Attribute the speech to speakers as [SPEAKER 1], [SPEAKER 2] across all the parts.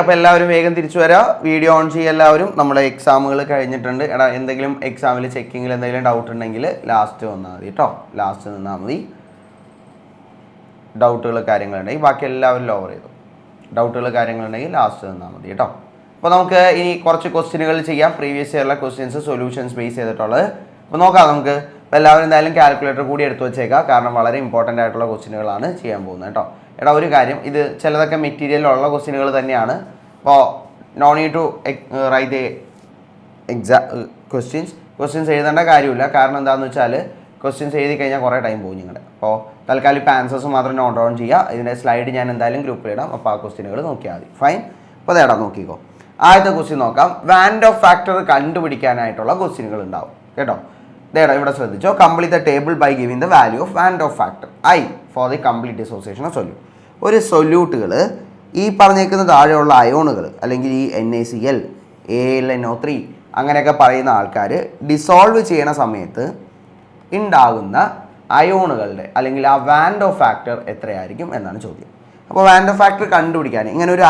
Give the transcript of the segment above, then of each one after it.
[SPEAKER 1] അപ്പോൾ എല്ലാവരും വേഗം തിരിച്ചു വരാം. വീഡിയോ ഓൺ ചെയ്യുക. എല്ലാവരും നമ്മുടെ എക്സാമുകൾ കഴിഞ്ഞിട്ടുണ്ട്. എടാ എന്തെങ്കിലും എക്സാമിൽ ചെക്കിങ്ങിൽ എന്തെങ്കിലും ഡൗട്ട് ഉണ്ടെങ്കിൽ ലാസ്റ്റ് വന്നാൽ മതി കേട്ടോ. ലാസ്റ്റ് നിന്നാൽ മതി. ഡൗട്ടുകൾ കാര്യങ്ങളുണ്ടെങ്കിൽ ബാക്കി എല്ലാവരും ലോവർ ചെയ്തു. ഡൗട്ടുകൾ കാര്യങ്ങളുണ്ടെങ്കിൽ ലാസ്റ്റ് നിന്നാൽ മതി കേട്ടോ. അപ്പോൾ നമുക്ക് ഇനി കുറച്ച് ക്വസ്റ്റ്യനുകൾ ചെയ്യാം. പ്രീവിയസ് ഇയറിലെ ക്വസ്റ്റ്യൻസ് സൊല്യൂഷൻസ് ബേസ് ചെയ്തിട്ടുള്ളത്. അപ്പോൾ നോക്കാം നമുക്ക്. അപ്പോൾ എല്ലാവരും എന്തായാലും കാൽക്കുലേറ്റർ കൂടി എടുത്തു വെച്ചേക്കാം. കാരണം വളരെ ഇമ്പോർട്ടൻ്റ് ആയിട്ടുള്ള ക്വസ്റ്റ്യനുകളാണ് ചെയ്യാൻ പോകുന്നത് കേട്ടോ. എടാ ഒരു കാര്യം, ഇത് ചിലതൊക്കെ മെറ്റീരിയലുള്ള ക്വസ്റ്റ്യനുകൾ തന്നെയാണ്. അപ്പോൾ no need to write questions എഴുതേണ്ട കാര്യമില്ല. കാരണം എന്താണെന്ന് വെച്ചാൽ ക്വസ്റ്റ്യൻസ് എഴുതി കഴിഞ്ഞാൽ കുറേ ടൈം പോകും നിങ്ങളുടെ. അപ്പോൾ തൽക്കാലം ഇപ്പോൾ ആൻസേഴ്സ് മാത്രം നോട്ട് ഡൗൺ ചെയ്യുക. ഇതിൻ്റെ സ്ലൈഡ് ഞാൻ എന്തായാലും ഗ്രൂപ്പിലിടാം. അപ്പോൾ ആ ക്വസ്റ്റ്യനുകൾ നോക്കിയാൽ മതി. ഫൈൻ. അപ്പോൾ അതേടാ നോക്കിക്കോ. ആദ്യത്തെ ക്വസ്റ്റ്യൻ നോക്കാം. വാൻ ഓഫ് ഫാക്ടർ കണ്ടുപിടിക്കാനായിട്ടുള്ള ക്വസ്റ്റ്യനുകൾ ഉണ്ടാവും കേട്ടോ. ഇതേടാ ഇവിടെ ശ്രദ്ധിച്ചോ. Complete the table by giving the value of van't Hoff factor i for the complete dissociation of solute. ഒരു സൊല്യൂട്ടുകൾ ഈ പറഞ്ഞേക്കുന്ന താഴെയുള്ള അയോണുകൾ അല്ലെങ്കിൽ ഈ NaCl, AlNO3 അങ്ങനെയൊക്കെ പറയുന്ന ആൾക്കാർ ഡിസോൾവ് ചെയ്യണ സമയത്ത് ഉണ്ടാകുന്ന അയോണുകളുടെ അല്ലെങ്കിൽ ആ വാൻ ഓഫ് ഫാക്ടർ എത്രയായിരിക്കും എന്നാണ് ചോദ്യം. അപ്പോൾ വാൻ ഓഫ് ഫാക്ടർ കണ്ടുപിടിക്കാൻ ഇങ്ങനെ ഒരു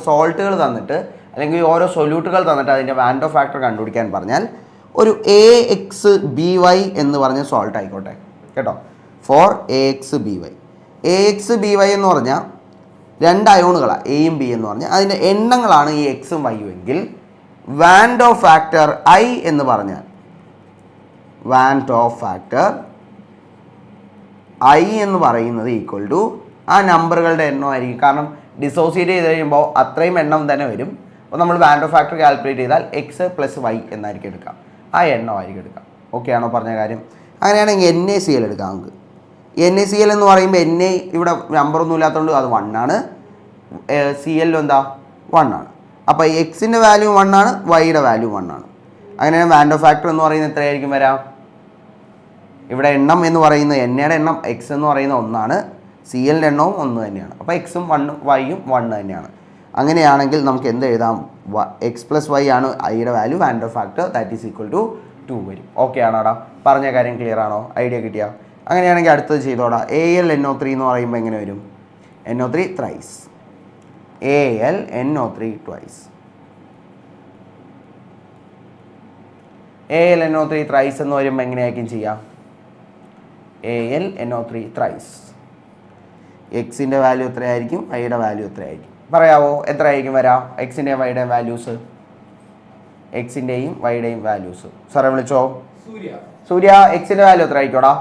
[SPEAKER 1] സോൾട്ടുകൾ തന്നിട്ട് അല്ലെങ്കിൽ ഓരോ സൊല്യൂട്ടുകൾ തന്നിട്ട് അതിൻ്റെ വാൻ ഓഫ് ഫാക്ടർ കണ്ടുപിടിക്കാൻ പറഞ്ഞാൽ ഒരു AXBY എന്ന് പറഞ്ഞ സോൾട്ട് ആയിക്കോട്ടെ കേട്ടോ. Four AXBY. AXBY എന്ന് പറഞ്ഞാൽ രണ്ട് അയോണുകളാണ്, എയും ബി എന്ന് പറഞ്ഞാൽ അതിൻ്റെ എണ്ണങ്ങളാണ് ഈ എക്സും വൈയും എങ്കിൽ വാൻ ഓഫ് ഫാക്ടർ I എന്ന് പറഞ്ഞാൽ വാൻ ഓഫ് ഫാക്ടർ I എന്ന് പറയുന്നത് ഈക്വൽ ടു ആ നമ്പറുകളുടെ എണ്ണമായിരിക്കും. കാരണം ഡിസോസിയേറ്റ് ചെയ്ത് കഴിയുമ്പോൾ അത്രയും എണ്ണം തന്നെ വരും. അപ്പോൾ നമ്മൾ വാൻ ഓഫ് ഫാക്ടർ കാൽക്കുലേറ്റ് ചെയ്താൽ X+Y എന്നായിരിക്കും എടുക്കാം. ആ എണ്ണമായിരിക്കും എടുക്കാം. ഓക്കെ ആണോ പറഞ്ഞ കാര്യം? അങ്ങനെയാണെങ്കിൽ NaCl എടുക്കാം നമുക്ക്. NaCl എന്ന് പറയുമ്പോൾ Na ഇവിടെ നമ്പറൊന്നും ഇല്ലാത്തതുകൊണ്ട് അത് 1 ആണ്. Cl എന്താ 1 ആണ്. അപ്പോൾ എക്സിൻ്റെ വാല്യൂ 1 ആണ്, വൈയുടെ വാല്യൂ 1 ആണ്. അങ്ങനെയാണ് വാൻ ഓഫ് ഫാക്ടർ എന്ന് പറയുന്നത് എത്രയായിരിക്കും വരാം? ഇവിടെ എണ്ണം എന്ന് പറയുന്നത് എന്നയുടെ എണ്ണം X എന്ന് പറയുന്നത് 1 ആണ്, Clൻ്റെ എണ്ണവും 1 തന്നെയാണ്. അപ്പോൾ എക്സും 1 വൈയും 1 തന്നെയാണ്. അങ്ങനെയാണെങ്കിൽ നമുക്ക് എന്ത് എഴുതാം? X+Y ആണ് ഐയുടെ value. Van't Hoff factor that is equal to 2 വരും. ഓക്കെ ആണോടാ? പറഞ്ഞ കാര്യം ക്ലിയർ ആണോ? ഐഡിയ കിട്ടിയാൽ? അങ്ങനെയാണെങ്കിൽ അടുത്തത് ചെയ്തോടാ. AlNO3 എന്ന് പറയുമ്പോൾ എങ്ങനെ വരും? NO3 thrice. AlNO3 twice. AlNO3 thrice എന്ന് വരുമ്പോൾ എങ്ങനെയായിരിക്കും ചെയ്യാം? AlNO3 thrice. എക്സിൻ്റെ വാല്യൂ എത്രയായിരിക്കും? ഐയുടെ വാല്യൂ എത്രയായിരിക്കും? പറയാവോ? എത്രയായിരിക്കും വരാം എക്സിൻ്റെയും വൈയുടെയും വാല്യൂസ്? എക്സിൻ്റെയും വൈയുടെയും വാല്യൂസ് സാറേ വിളിച്ചോ. സൂര്യ എക്സിൻ്റെ വാല്യൂ എത്ര ആയിരിക്കോടാ?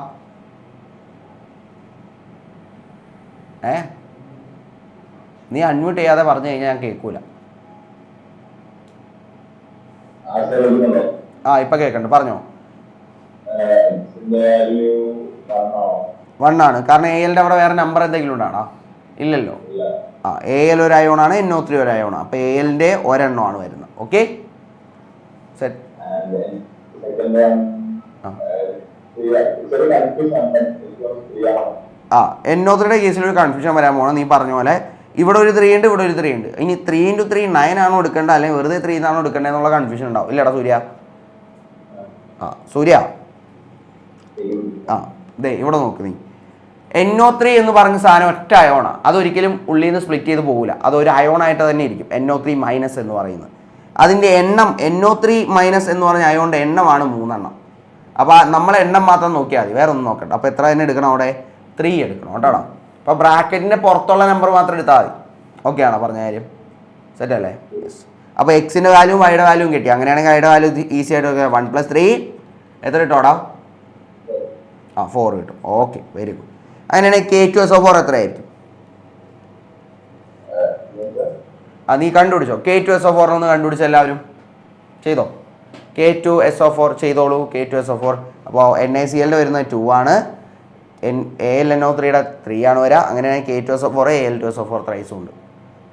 [SPEAKER 1] നീ അൺമ്യൂട്ട് ചെയ്യാതെ പറഞ്ഞു കഴിഞ്ഞാൽ ഞാൻ കേൾക്കൂല. ഇപ്പൊ കേൾക്കണ്ട, പറഞ്ഞോ. 1 ആണ്. കാരണം ALൻ്റെ അവിടെ വേറെ നമ്പർ എന്തെങ്കിലും ഉണ്ടാണോ? ഇല്ലല്ലോ. AL ഒരു അയോണാണ്, NO3 ഒരു അയോണാണ്. അപ്പോൾ ALൻ്റെ ഒരെണ്ണമാണ് വരുന്നത്. Okay set. NO3യുടെ കേസിൽ ഒരു കൺഫ്യൂഷൻ വരാൻ പോകണം. നീ പറഞ്ഞ പോലെ ഇവിടെ ഒരു 3 ഉണ്ട്, ഇവിടെ ഒരു 3 ഉണ്ട്. ഇനി 3 × 3 9 ആണോ എടുക്കേണ്ടത് അല്ലെങ്കിൽ വെറുതെ 3 ആണോ എടുക്കേണ്ടത് എന്നുള്ള കൺഫ്യൂഷൻ ഉണ്ടാവും. ഇല്ലടാ സൂര്യ? സൂര്യ ദേ ഇവിടെ നോക്ക്. നീ NO3 എന്ന് പറഞ്ഞ സാധനം ഒറ്റ അയോണാണ്. അതൊരിക്കലും ഉള്ളിൽ നിന്ന് സ്പ്ലിറ്റ് ചെയ്ത് പോകില്ല. അതൊരു അയോണായിട്ട് തന്നെ ഇരിക്കും. NO3 മൈനസ് എന്ന് പറയുന്നത് അതിൻ്റെ എണ്ണം. NO3 മൈനസ് എന്ന് പറഞ്ഞ അയോണിൻ്റെ എണ്ണമാണ് 3 എണ്ണം. അപ്പോൾ നമ്മളെ എണ്ണം മാത്രം നോക്കിയാൽ മതി, വേറെ ഒന്നും നോക്കണ്ട. അപ്പോൾ എത്ര തന്നെ എടുക്കണം? അവിടെ 3 എടുക്കണം കേട്ടോ. അപ്പോൾ ബ്രാക്കറ്റിൻ്റെ പുറത്തുള്ള നമ്പർ മാത്രം എടുത്താൽ മതി. ഓക്കെ ആണോ പറഞ്ഞ കാര്യം? സെറ്റ് അല്ലേ? യെസ്. അപ്പോൾ എക്സിൻ്റെ വാല്യൂവും വൈയുടെ വാല്യൂവും കിട്ടി. അങ്ങനെയാണെങ്കിൽ ഐയുടെ വാല്യൂ ഈസി ആയിട്ട് നോക്കുക. 1 + 3 എത്ര കിട്ടോടാ? 4 കിട്ടും. Okay, very good. അങ്ങനെയാണെങ്കിൽ K2SO4 എത്രയായിരിക്കും? നീ കണ്ടുപിടിച്ചോ. K2SO4 ഒന്ന് കണ്ടുപിടിച്ച എല്ലാവരും ചെയ്തോ. K2SO4 ചെയ്തോളൂ. K2SO4 അപ്പോൾ NaClൻ്റെ വരുന്നത് 2 ആണ്, AlNO3യുടെ 3 ആണ് വരിക. അങ്ങനെയാണെങ്കിൽ K2SO4 Al2SO4 ത്രൈസും ഉണ്ട്.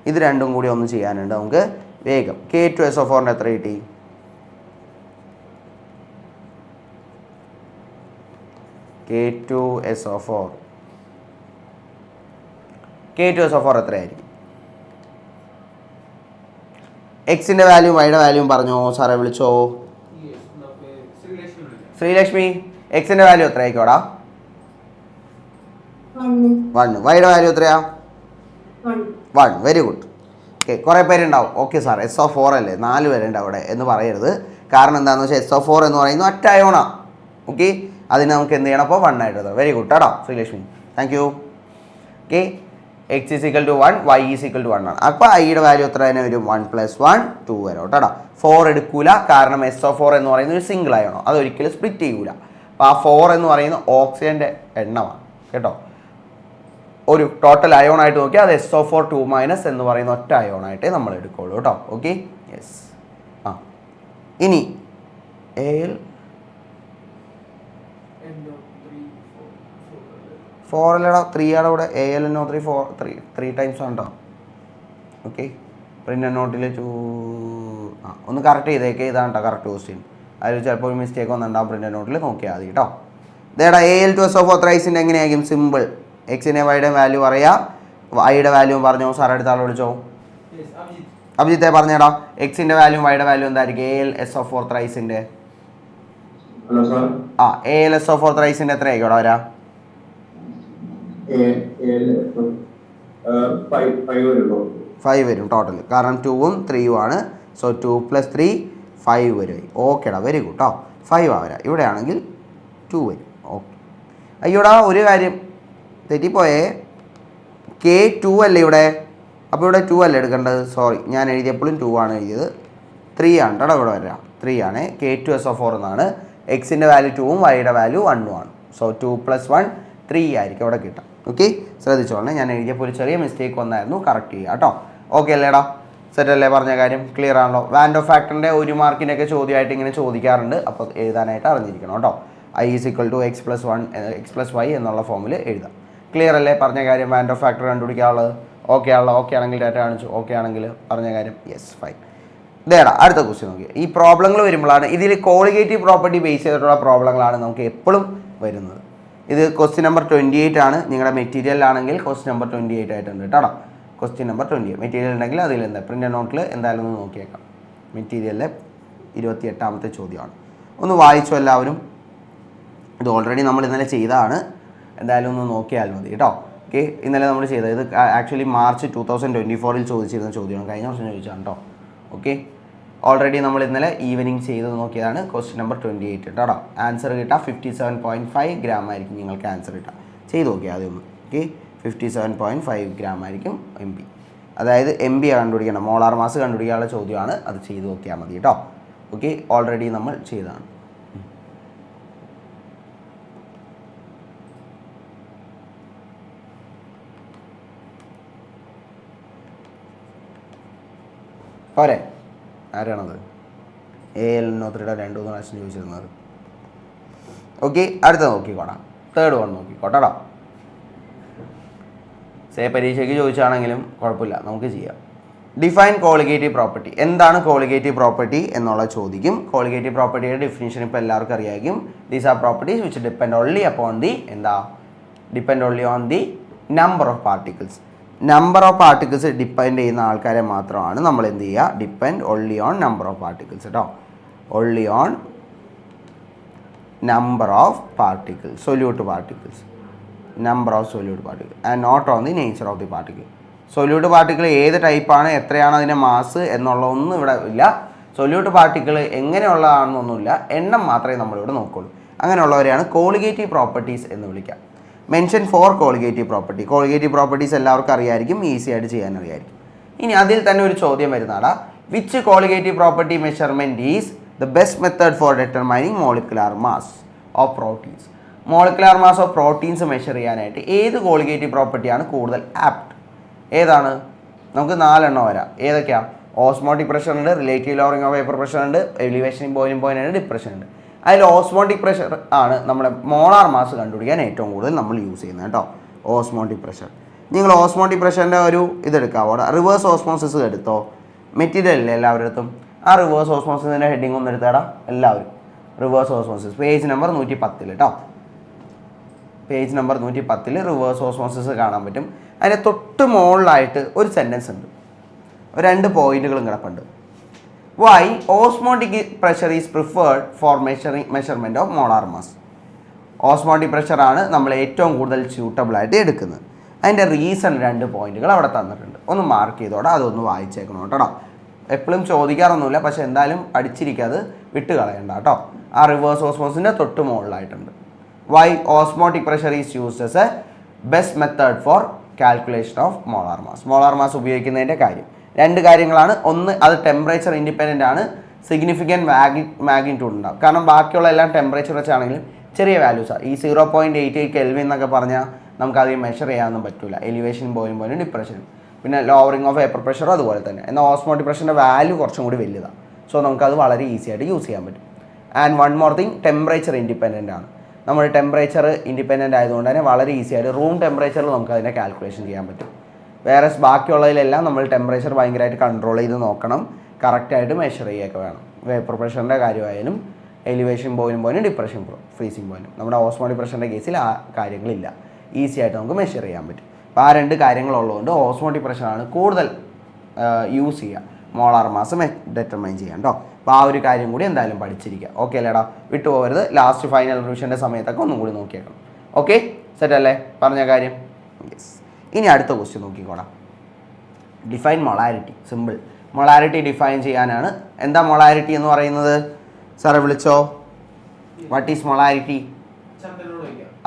[SPEAKER 1] ഇത് രണ്ടും കൂടി ഒന്ന് ചെയ്യാനുണ്ട് നമുക്ക് വേഗം. K2SO4ൻ്റെ എത്ര കിട്ടി? K2SO4 എത്രയായിരിക്കും? എക്സിൻ്റെ വാല്യൂ വൈയുടെ വാല്യൂം പറഞ്ഞോ. സാറേ വിളിച്ചോ. ശ്രീലക്ഷ്മി എക്സിൻ്റെ വാല്യൂ എത്ര ആയിക്കോടാ? 1. വൈയുടെ വാല്യൂ എത്രയാ? 1. Very good. ഓക്കെ, കുറേ പേരുണ്ടാവും ഓക്കെ സാർ SO4 അല്ലേ 4 പേരുണ്ട് അവിടെ എന്ന് പറയരുത്. കാരണം എന്താണെന്ന് വെച്ചാൽ SO4 എന്ന് പറയുന്നത് ഒറ്റ അയോണാണ്. ഓക്കെ, അതിന് നമുക്ക് എന്ത് ചെയ്യണം അപ്പോൾ 1 ആയിട്ട് എഴുതാം. വെരി ഗുഡ് കേട്ടോ Sreelakshmi, thank you. Okay, x = 1 y = 1 ആണ്. അപ്പോൾ ഐയുടെ വാല്യൂ എത്ര തന്നെ വരും? 1 + 1 2 വരും കേട്ടോ. 4 എടുക്കൂല, കാരണം SO4 എന്ന് പറയുന്നത് ഒരു സിംഗിൾ അയോണോ, അതൊരിക്കലും സ്പ്ലിറ്റ് ചെയ്യൂല. അപ്പോൾ ആ 4 എന്ന് പറയുന്നത് ഓക്സിജൻ്റെ എണ്ണമാണ് കേട്ടോ. ഒരു ടോട്ടൽ അയോൺ ആയിട്ട് നോക്കിയാൽ അത് SO4 2- എന്ന് പറയുന്ന ഒറ്റ അയോണായിട്ടേ നമ്മൾ എടുക്കുള്ളൂ കേട്ടോ. Okay, yes. ആ ഇനി AL 4 അല്ലടാ 3 ആണ് ഇവിടെ. AlNO3 3 ടൈംസ് ഉണ്ടോ? ഓക്കെ, പ്രിൻ്റ് നോട്ടിൽ 2 ഒന്ന് കറക്റ്റ് ചെയ്തേക്കെ. ഇതാണ് കേട്ടോ കറക്റ്റ് ക്വസ്റ്റ്യൻ. അതിൽ ചിലപ്പോൾ ഒരു മിസ്റ്റേക്ക് ഒന്നുണ്ടാവും. പ്രിൻ്റ് നോട്ടിൽ നോക്കിയാൽ മതി കേട്ടോ. ഇതേടാ Al2SO4 ത്രൈസിൻ്റെ എങ്ങനെയായിരിക്കും? സിമ്പിൾ. എക്സിൻ്റെ വൈയുടെ വാല്യൂ പറയാം, വൈയുടെ വാല്യൂ പറഞ്ഞോ. സാർ അടുത്ത ആൾ വിളിച്ചോ. അഭിജിത്തെ പറഞ്ഞേടാ, എക്സിൻ്റെ വാല്യൂ വൈയുടെ വാല്യൂ എന്തായിരിക്കും? AlSO4 ത്രൈസിൻ്റെ AlSO4 ത്രൈസിൻ്റെ എത്ര ആയിക്കോടാ വരാ? 5 വരും ടോട്ടൽ, കാരണം 2ഉം 3ഉം ആണ്. സോ 2 + 3 5 വരും. ഓക്കേടാ, വെരി ഗുഡ് കേട്ടോ. 5 വരാം. ഇവിടെ ആണെങ്കിൽ 2 വരും. ഓക്കെ, അയ്യോടാ ഒരു കാര്യം തെറ്റിപ്പോയേ. K2 അല്ലേ ഇവിടെ? അപ്പോൾ ഇവിടെ 2 അല്ലേ എടുക്കേണ്ടത്? സോറി, ഞാൻ എഴുതിയപ്പോഴും 2 ആണ് എഴുതിയത്. 3 ആണ് കേട്ടോ ഇവിടെ വരാം. 3 ആണ്. K2SO4 എന്നാണ്. എക്സിൻ്റെ വാല്യൂ 2ഉം വൈയുടെ വാല്യൂ 1ഉം ആണ്. സോ 2 + 1 3 ആയിരിക്കും അവിടെ കിട്ടാം. ഓക്കെ, ശ്രദ്ധിച്ചോളെ. ഞാൻ എഴുതിയപ്പോൾ ഒരു ചെറിയ മിസ്റ്റേക്ക് വന്നായിരുന്നു, കറക്റ്റ് ചെയ്യുക കേട്ടോ. ഓക്കെ അല്ലേടാ, സെറ്റ് അല്ലേ? പറഞ്ഞ കാര്യം ക്ലിയർ ആണല്ലോ. വാൻ ഓഫ് ഫാക്ടറിൻ്റെ 1 മാർക്കിൻ്റെ ഒക്കെ ചോദ്യമായിട്ട് ഇങ്ങനെ ചോദിക്കാറുണ്ട്. അപ്പോൾ എഴുതാനായിട്ട് അറിഞ്ഞിരിക്കണം കേട്ടോ. I = x + 1 x + y എന്നുള്ള ഫോമിൽ എഴുതാം. ക്ലിയർ അല്ലേ? പറഞ്ഞ കാര്യം വാൻ ഓഫ് ഫാക്ടർ കണ്ടുപിടിക്കാനുള്ളത്. ഓക്കെ ആണല്ലോ? ഓക്കെ ആണെങ്കിൽ ഡാറ്റ കാണിച്ചു. ഓക്കെ ആണെങ്കിൽ പറഞ്ഞ കാര്യം യെസ്, ഫൈൻ. ഇതേടാ അടുത്ത ക്വസ്റ്റ്യൻ നോക്കി. ഈ പ്രോബ്ലങ്ങൾ വരുമ്പോഴാണ് ഇതിൽ കോളിഗേറ്റീവ് പ്രോപ്പർട്ടി ബേസ് ചെയ്തിട്ടുള്ള പ്രോബ്ലങ്ങളാണ് നമുക്ക് എപ്പോഴും വരുന്നത്. ഇത് ക്വസ്റ്റ്യൻ നമ്പർ 28 ആണ്. നിങ്ങളുടെ മെറ്റീരിയലാണെങ്കിൽ ക്വസ്റ്റ്യൻ നമ്പർ 28 ആയിട്ടുണ്ട് കേട്ടോ. ക്വസ്റ്റ്യൻ നമ്പർ 28 മെറ്റീരിയൽ ഉണ്ടെങ്കിൽ അതിലെന്താ പ്രിൻ്റ് നോട്ടിൽ എന്തായാലും ഒന്ന് നോക്കിയേക്കാം. മെറ്റീരിയലിലെ 28ാമത്തെ ചോദ്യമാണ്. ഒന്ന് വായിച്ചു എല്ലാവരും. ഇത് ഓൾറെഡി നമ്മൾ ഇന്നലെ ചെയ്തതാണ്, എന്തായാലും ഒന്ന് നോക്കിയാൽ മതി കേട്ടോ. ഓക്കെ, ഇന്നലെ നമ്മൾ ചെയ്തത് ഇത് ആക്ച്വലി മാർച്ച് 2024 ചോദിച്ചിരുന്ന ചോദ്യമാണ്. കഴിഞ്ഞ വർഷം ചോദിച്ചാണ് കേട്ടോ. ഓക്കെ, ഓൾറെഡി നമ്മൾ ഇന്നലെ ഈവനിങ് ചെയ്ത് നോക്കിയതാണ്. ക്വസ്റ്റ്യൻ നമ്പർ 28 കേട്ടോ. ആൻസർ കിട്ടുക 57.5 ഗ്രാം ആയിരിക്കും നിങ്ങൾക്ക് ആൻസർ കിട്ടുക. ചെയ്ത് നോക്കിയാൽ ആദ്യം ഒന്ന്. ഓക്കെ, 57.5 ഗ്രാം ആയിരിക്കും MB. അതായത് MB കണ്ടുപിടിക്കണം, മോളാർ മാസ് കണ്ടുപിടിക്കാനുള്ള ചോദ്യമാണ്. അത് ചെയ്ത് നോക്കിയാൽ മതി കേട്ടോ. ഓക്കെ, ഓൾറെഡി നമ്മൾ ചെയ്തതാണ്. പോരെ? ആരാണത്? AlNO3 2 പ്രാവശ്യം ചോദിച്ചിരുന്നത്. ഓക്കെ, അടുത്ത നോക്കിക്കോടാം. Third one നോക്കിക്കോട്ടോ. പരീക്ഷയ്ക്ക് ചോദിച്ചാണെങ്കിലും കുഴപ്പമില്ല, നമുക്ക് ചെയ്യാം. Define colligative property. എന്താണ് കോളിഗേറ്റീവ് പ്രോപ്പർട്ടി എന്നുള്ള ചോദിക്കും. കോളിഗേറ്റീവ് പ്രോപ്പർട്ടിയുടെ ഡെഫിനിഷൻ ഇപ്പോൾ എല്ലാവർക്കും അറിയായിരിക്കും. These are properties which depend only upon the depend only on the number of particles. Number of particles depend ചെയ്യുന്ന ആൾക്കാരെ മാത്രമാണ് നമ്മൾ എന്ത് ചെയ്യുക? Depend only on number of particles കേട്ടോ. Only on number of particles, solute particles, number of solute particle and not on the nature of the particle. Solute particle ഏത് ടൈപ്പാണ്, എത്രയാണ് അതിൻ്റെ മാസ് എന്നുള്ളതൊന്നും ഇവിടെ ഇല്ല. സൊല്യൂട്ട് പാർട്ടിക്കിൾ എങ്ങനെയുള്ളതാണെന്നൊന്നുമില്ല, എണ്ണം മാത്രമേ നമ്മളിവിടെ നോക്കുള്ളൂ. അങ്ങനെയുള്ളവരെയാണ് കോളിഗേറ്റീവ് പ്രോപ്പർട്ടീസ് എന്ന് വിളിക്കുക. Mention 4 colligative property. Colligative properties എല്ലാവർക്കും അറിയായിരിക്കും, ഈസി ആയിട്ട് ചെയ്യാൻ അറിയായിരിക്കും. ഇനി അതിൽ തന്നെ ഒരു ചോദ്യം വരുന്നതാണ്, which colligative property measurement is the best method four determining molecular mass of proteins. Molecular mass of proteins measure ചെയ്യാനായിട്ട് ഏത് കോളിഗേറ്റീവ് പ്രോപ്പർട്ടിയാണ് കൂടുതൽ ആപ്റ്റ്? ഏതാണ്? നമുക്ക് 4 എണ്ണം വരാം. ഏതൊക്കെയാണ്? ഓസ്മോട്ടിക് പ്രഷർ ഉണ്ട്, relative lowering of vapour pressure ഉണ്ട്, എലിവേഷൻ ഇൻ ബോയിലിംഗ് പോയിന്റ് ഉണ്ട്, ഡിപ്രഷൻ ഉണ്ട്. അതിൽ ഓസ്മോട്ടിക് പ്രഷർ ആണ് നമ്മുടെ മോളാർ മാസ് കണ്ടുപിടിക്കാൻ ഏറ്റവും കൂടുതൽ നമ്മൾ യൂസ് ചെയ്യുന്നത് കേട്ടോ. Osmotic pressure. നിങ്ങൾ ഓസ്മോട്ടിക് പ്രഷറിൻ്റെ ഒരു ഇതെടുക്കാവോ? റിവേഴ്സ് ഓസ്മോസിസ് എടുത്തോ? മെറ്റീരിയൽ അല്ലേ എല്ലാവരുടെ അടുത്തും? ആ റിവേഴ്സ് ഓസ്മോസിസിൻ്റെ ഹെഡിങ് ഒന്ന് എടുത്താടാ എല്ലാവരും. റിവേഴ്സ് ഓസ്മോസിസ് പേജ് നമ്പർ 110 കേട്ടോ. പേജ് നമ്പർ 110 റിവേഴ്സ് ഓസ്മോസിസ് കാണാൻ പറ്റും. അതിൻ്റെ തൊട്ട് മുകളിലായിട്ട് ഒരു സെൻറ്റൻസ് ഉണ്ട്, 2 പോയിന്റുകളും കിടപ്പുണ്ട്. Why osmotic pressure is preferred for measurement of molar mass. Osmotic പ്രഷറാണ് നമ്മൾ ഏറ്റവും കൂടുതൽ സ്യൂട്ടബിൾ ആയിട്ട് എടുക്കുന്നത്. അതിൻ്റെ റീസൺ 2 പോയിന്റുകൾ അവിടെ തന്നിട്ടുണ്ട്. ഒന്ന് മാർക്ക് ചെയ്തോടെ, അതൊന്ന് വായിച്ചേക്കണം കേട്ടോ. എപ്പോഴും ചോദിക്കാറൊന്നുമില്ല, പക്ഷെ എന്തായാലും പഠിച്ചിരിക്കാതെ വിട്ട് കളയണ്ട കേട്ടോ. ആ റിവേഴ്സ് ഓസ്മോസിൻ്റെ തൊട്ട് മുകളിലായിട്ടുണ്ട്. Why osmotic pressure is used as a best method for calculation of molar mass. Molar mass ഉപയോഗിക്കുന്നതിൻ്റെ കാര്യം 2 കാര്യങ്ങളാണ്. ഒന്ന്, അത് ടെമ്പറേച്ചർ ഇൻഡിപെൻഡൻ്റ് ആണ്. സിഗ്നിഫിക്കൻറ്റ് മാഗ്നിറ്റ്യൂഡ് ഉണ്ടാവും. കാരണം ബാക്കിയുള്ള എല്ലാം ടെമ്പറേച്ചർ വെച്ചാണെങ്കിലും ചെറിയ വാല്യൂസാണ്. ഈ 0.88 കെൽവിൻ എന്നൊക്കെ പറഞ്ഞാൽ നമുക്കധികം മെഷർ ചെയ്യാനൊന്നും പറ്റില്ല. എലിവേഷൻ പോലും ഡിപ്രഷനും. പിന്നെ ലോവറിങ് ഓഫ് വേപ്പർ പ്രഷർ അതുപോലെ തന്നെ. എന്നാൽ ഓസ്മോട്ടിക് പ്രഷറിൻ്റെ വാല്യൂ കുറച്ചും കൂടി വലുതാണ്. സോ നമുക്കത് വളരെ ഈസി ആയിട്ട് യൂസ് ചെയ്യാൻ പറ്റും. And one more thing, temperature independent ആണ്. നമ്മൾ ടെമ്പറേച്ചർ ഇൻഡിപെൻഡൻ്റ് ആയതുകൊണ്ട് തന്നെ വളരെ ഈസി ആയിട്ട് റൂം ടെമ്പറേച്ചറിൽ നമുക്ക് അതിനെ കാൽക്കുലേഷൻ ചെയ്യാൻ പറ്റും. വേറെ ബാക്കിയുള്ളതിലെല്ലാം നമ്മൾ ടെമ്പറേച്ചർ ഭയങ്കരമായിട്ട് കൺട്രോൾ ചെയ്ത് നോക്കണം, കറക്റ്റായിട്ട് മെഷർ ചെയ്യുകയൊക്കെ വേണം. വേപ്പർ പ്രഷറിൻ്റെ കാര്യമായാലും എലിവേഷൻ പോയിനും ഡിപ്രഷൻ ഫ്രീസിങ് പോയിനും. നമ്മുടെ ഓസ്മോട്ടിക് പ്രഷറിൻ്റെ കേസിൽ ആ കാര്യങ്ങളില്ല, ഈസി ആയിട്ട് നമുക്ക് മെഷർ ചെയ്യാൻ പറ്റും. അപ്പോൾ ആ 2 കാര്യങ്ങളുള്ളതുകൊണ്ട് ഓസ്മോട്ടിക് പ്രഷറാണ് കൂടുതൽ യൂസ് ചെയ്യുക മോളാർ മാസ് ഡെറ്റർമൈൻ ചെയ്യാൻ കേട്ടോ. അപ്പോൾ ആ ഒരു കാര്യം കൂടി എന്തായാലും പഠിച്ചിരിക്കുക. ഓക്കെ അല്ലേടാ, വിട്ടുപോകരുത്. ലാസ്റ്റ് ഫൈനൽ റിവിഷൻ്റെ സമയത്തൊക്കെ ഒന്നും കൂടി നോക്കിയേക്കണം. ഓക്കെ, സെറ്റ് അല്ലേ പറഞ്ഞ കാര്യം? യെസ്. ഇനി അടുത്ത ക്വസ്റ്റ്യൻ നോക്കിക്കോടാം. Define molarity. Simple. Molarity define ചെയ്യാനാണ്. എന്താ മൊളാരിറ്റി എന്ന് പറയുന്നത്? സാറെ വിളിച്ചോ. What is molarity?